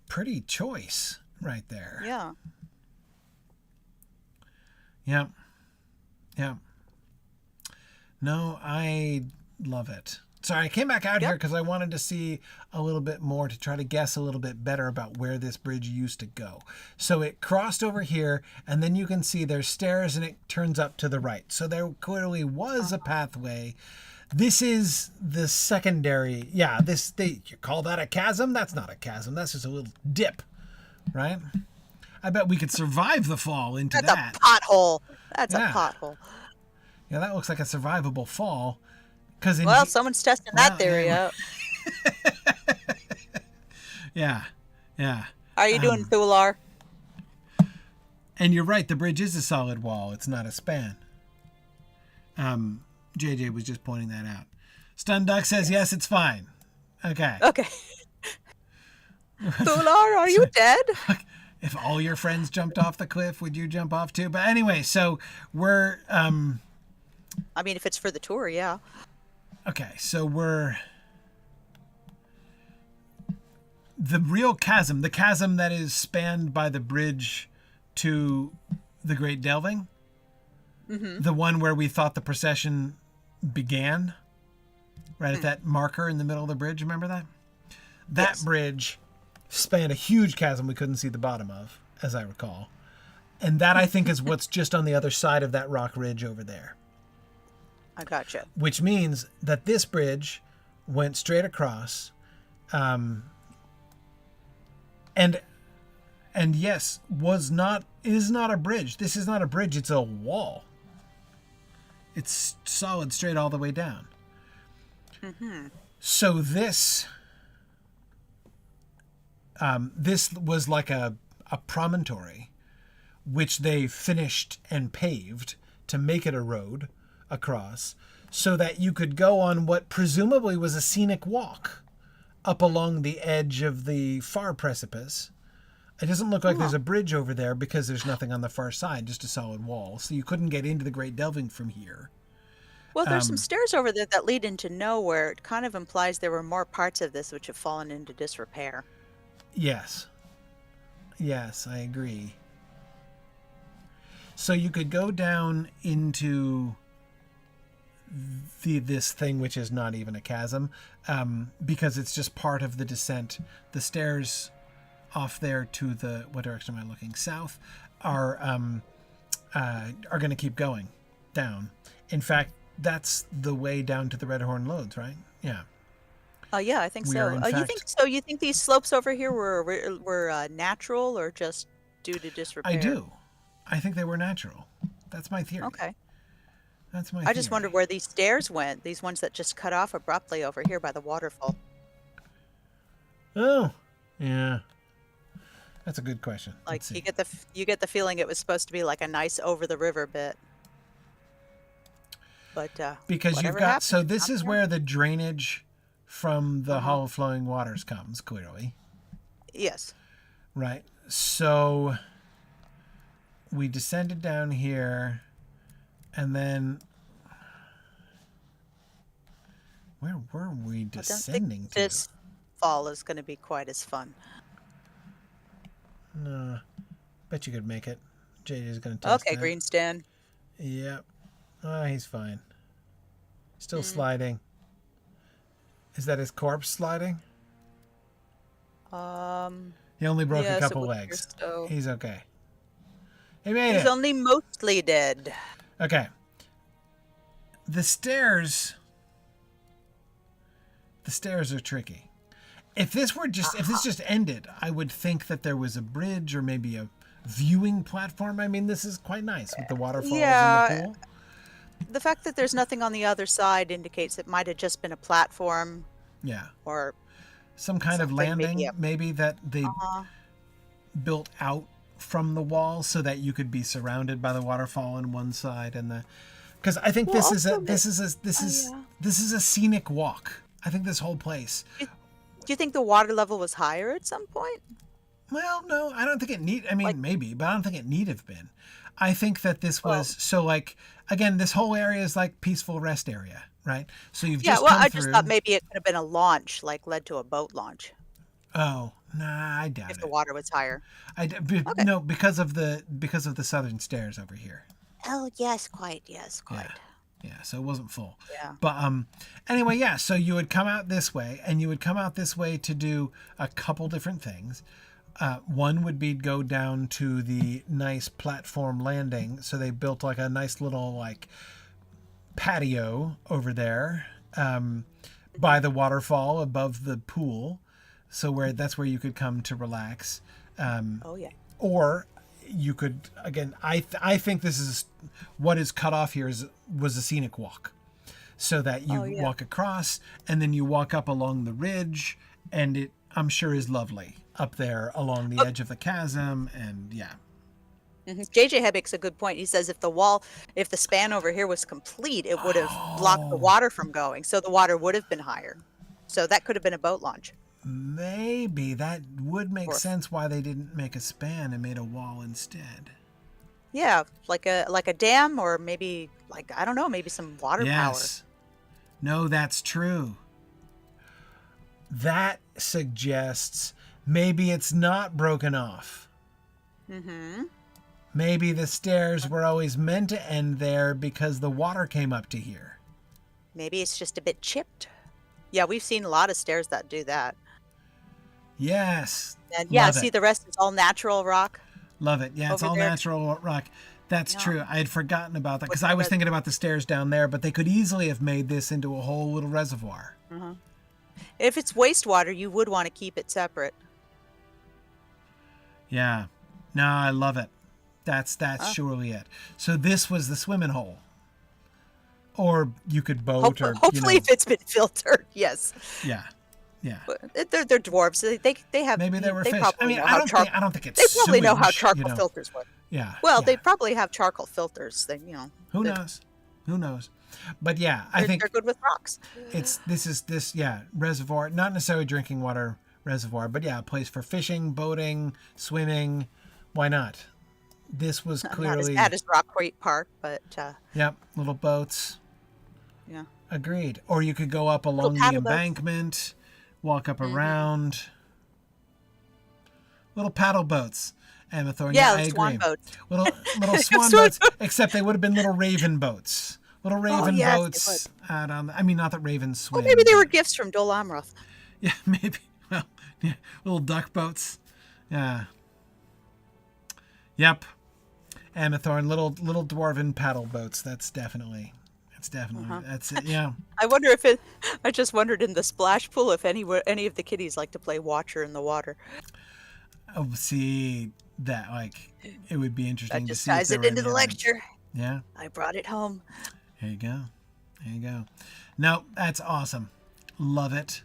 pretty choice right there. Yeah. Yeah. Yeah. No, I Love it. Sorry, I came back out here Yep. because I wanted to see a little bit more to try to guess a little bit better about where this bridge used to go. So it crossed over here, and then you can see there's stairs, and it turns up to the right. So there clearly was a pathway. This is the secondary. Yeah, you call that a chasm? That's not a chasm. That's just a little dip, right? I bet we could survive the fall into That's that. a pothole. That's Yeah. a pothole. Yeah, that looks like a survivable fall. Well, someone's testing that theory out. Yeah. How are you doing, Thular? And you're right, the bridge is a solid wall. It's not a span. JJ was just pointing that out. Stun Duck says, yes, it's fine. Okay. Okay. Thular, are you dead? If all your friends jumped off the cliff, would you jump off too? But anyway, so we're... I mean, if it's for the tour, yeah. Okay, so we're... The real chasm, the chasm that is spanned by the bridge to the Great Delving, the one where we thought the procession began, right at that marker in the middle of the bridge, remember that? That Yes. bridge spanned a huge chasm we couldn't see the bottom of, as I recall. And that, I think, is what's just on the other side of that rock ridge over there. I gotcha. Which means that this bridge went straight across, and yes, is not a bridge. This is not a bridge. It's a wall. It's solid straight all the way down. So this was like a promontory, which they finished and paved to make it a road across, so that you could go on what presumably was a scenic walk up along the edge of the far precipice. It doesn't look like there's a bridge over there because there's nothing on the far side, just a solid wall. So you couldn't get into the Great Delving from here. Well, there's some stairs over there that lead into nowhere. It kind of implies there were more parts of this which have fallen into disrepair. Yes. Yes, I agree. So you could go down into this thing, which is not even a chasm, because it's just part of the descent. The stairs off there to the, what direction am I looking? South, are going to keep going down. In fact, that's the way down to the Redhorn Lodes, right? Yeah. Yeah, I think We so. are, in You fact- think so? You think these slopes over here were natural or just due to disrepair? I do. I think they were natural. That's my theory. Okay. That's my I just theory. wondered where these stairs went. These ones that just cut off abruptly over here by the waterfall. Oh, yeah. That's a good question. Like Let's see. you get the feeling it was supposed to be like a nice over the river bit. But Because you've whatever got, happened, so it's this not is there. where the drainage from the hollow flowing waters comes, clearly. Yes. Right. So we descended down here, and then where were we I don't descending think to? this fall is going to be quite as fun. No, bet you could make it. JJ's gonna test Okay, that. Greenstan. Yep. Oh, he's fine. Still Mm. sliding. Is that his corpse sliding? He only broke a yes, it couple would appear legs. so. He's okay. He made He's it. only mostly dead. Okay. The stairs are tricky. If this just ended, I would think that there was a bridge or maybe a viewing platform. I mean, this is quite nice with the waterfalls Yeah. and the pool. The fact that there's nothing on the other side indicates it might have just been a platform Yeah. or Some kind of something, maybe landing, a- maybe that they built out from the wall so that you could be surrounded by the waterfall on one side and the, because I think Well, this is also this is a scenic walk. I think this whole place. Do you think the water level was higher at some point? Well, no, I don't think it need. I mean, Like- maybe, but I don't think it need have been. I think that this Well- was so like again, this whole area is like peaceful rest area, right? So you've Yeah, just well, come I through. just thought maybe it could have been a launch, like led to a boat launch Oh, nah, I doubt if it. the water was higher. Okay. No, because of the southern stairs over here. Oh, yes, quite, yes, Yeah. Yeah, so it wasn't full. Yeah. But anyway, yeah, so you would come out this way, and you would come out this way to do a couple different things. One would be go down to the nice platform landing. So they built like a nice little like patio over there by the waterfall above the pool. So that's where you could come to relax. Oh yeah. Or you could, again, I think this is what is cut off here was a scenic walk. So that you walk across and then you walk up along the ridge, and it, I'm sure, is lovely up there along the edge of the chasm. And yeah. JJ Head makes a good point. He says if the span over here was complete, it would have blocked the water from going. So the water would have been higher. So that could have been a boat launch. Maybe that would make sense why they didn't make a span and made a wall instead. Yeah, like a dam, or maybe like, I don't know, maybe some water power. No, that's true. That suggests maybe it's not broken off. Mm-hmm. Maybe the stairs were always meant to end there because the water came up to here. Maybe it's just a bit chipped. Yeah, we've seen a lot of stairs that do that. Yes. And yeah, see, the rest is all natural rock. Love it. Yeah, it's all natural rock. That's true. I had forgotten about that because I was thinking about the stairs down there, but they could easily have made this into a whole little reservoir. Mm-hmm. If it's wastewater, you would want to keep it separate. Yeah. No, I love it. That's surely it. So this was the swimming hole. Or you could boat, or hopefully if it's been filtered, yes. Yeah. Yeah. They're dwarves. They have, maybe there were fish. I mean, I don't think it's they probably know how sewage, charcoal filters work. Yeah. Well, they probably have charcoal filters. Who knows? Who knows? But yeah, I think they're good with rocks. This reservoir, not necessarily drinking water reservoir, but yeah, a place for fishing, boating, swimming. Why not? This was clearly not as bad as Rock Creek Park, but yep, little boats. Yeah. Agreed. Or you could go up along the embankment, walk up around. Little paddle boats. Amathorn, yeah, I agree. Swan boats. Little swan boats, except they would have been little raven boats. Little raven boats out on not that ravens swim. Well, maybe they were gifts from Dol Amroth. Yeah, maybe. Well, yeah, little duck boats. Yeah. Yep. Amathorn, little dwarven paddle boats. That's definitely that's it. Yeah. I just wondered in the splash pool if any of the kiddies like to play Watcher in the water. Oh, see that, like, it would be interesting to see. That just ties it into the lecture. Yeah. I brought it home. There you go. There you go. No, that's awesome. Love it.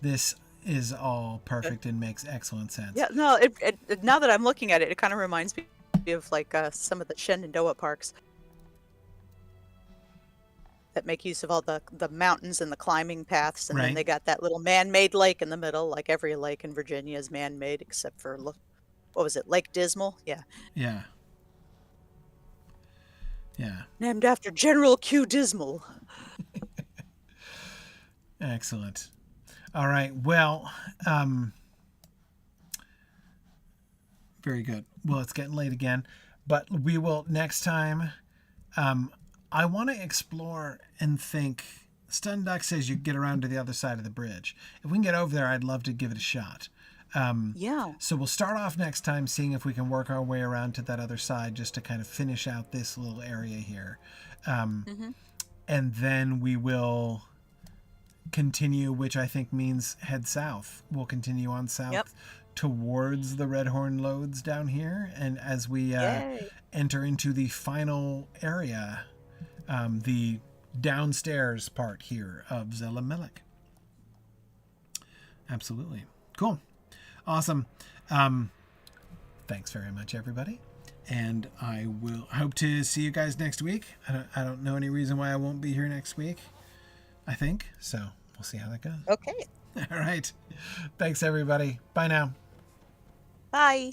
This is all perfect and makes excellent sense. Yeah. No. Now that I'm looking at it, it kind of reminds me of like some of the Shenandoah parks that make use of all the mountains and the climbing paths, and then they got that little man-made lake in the middle. Like every lake in Virginia is man-made except for, what was it, Lake Dismal? Yeah. Yeah. Yeah. Named after General Q. Dismal. Excellent. All right. Well, very good. Well, it's getting late again, but we will next time. I want to explore and think. Stun Duck says you get around to the other side of the bridge. If we can get over there, I'd love to give it a shot. Yeah. So we'll start off next time seeing if we can work our way around to that other side just to kind of finish out this little area here. And then we will continue, which I think means head south. We'll continue on south towards the Redhorn Lodes down here. And as we enter into the final area, the downstairs part here of Zelamelech. Absolutely. Cool. Awesome. Thanks very much, everybody. And I will hope to see you guys next week. I don't know any reason why I won't be here next week, I think. So we'll see how that goes. Okay. All right. Thanks, everybody. Bye now. Bye.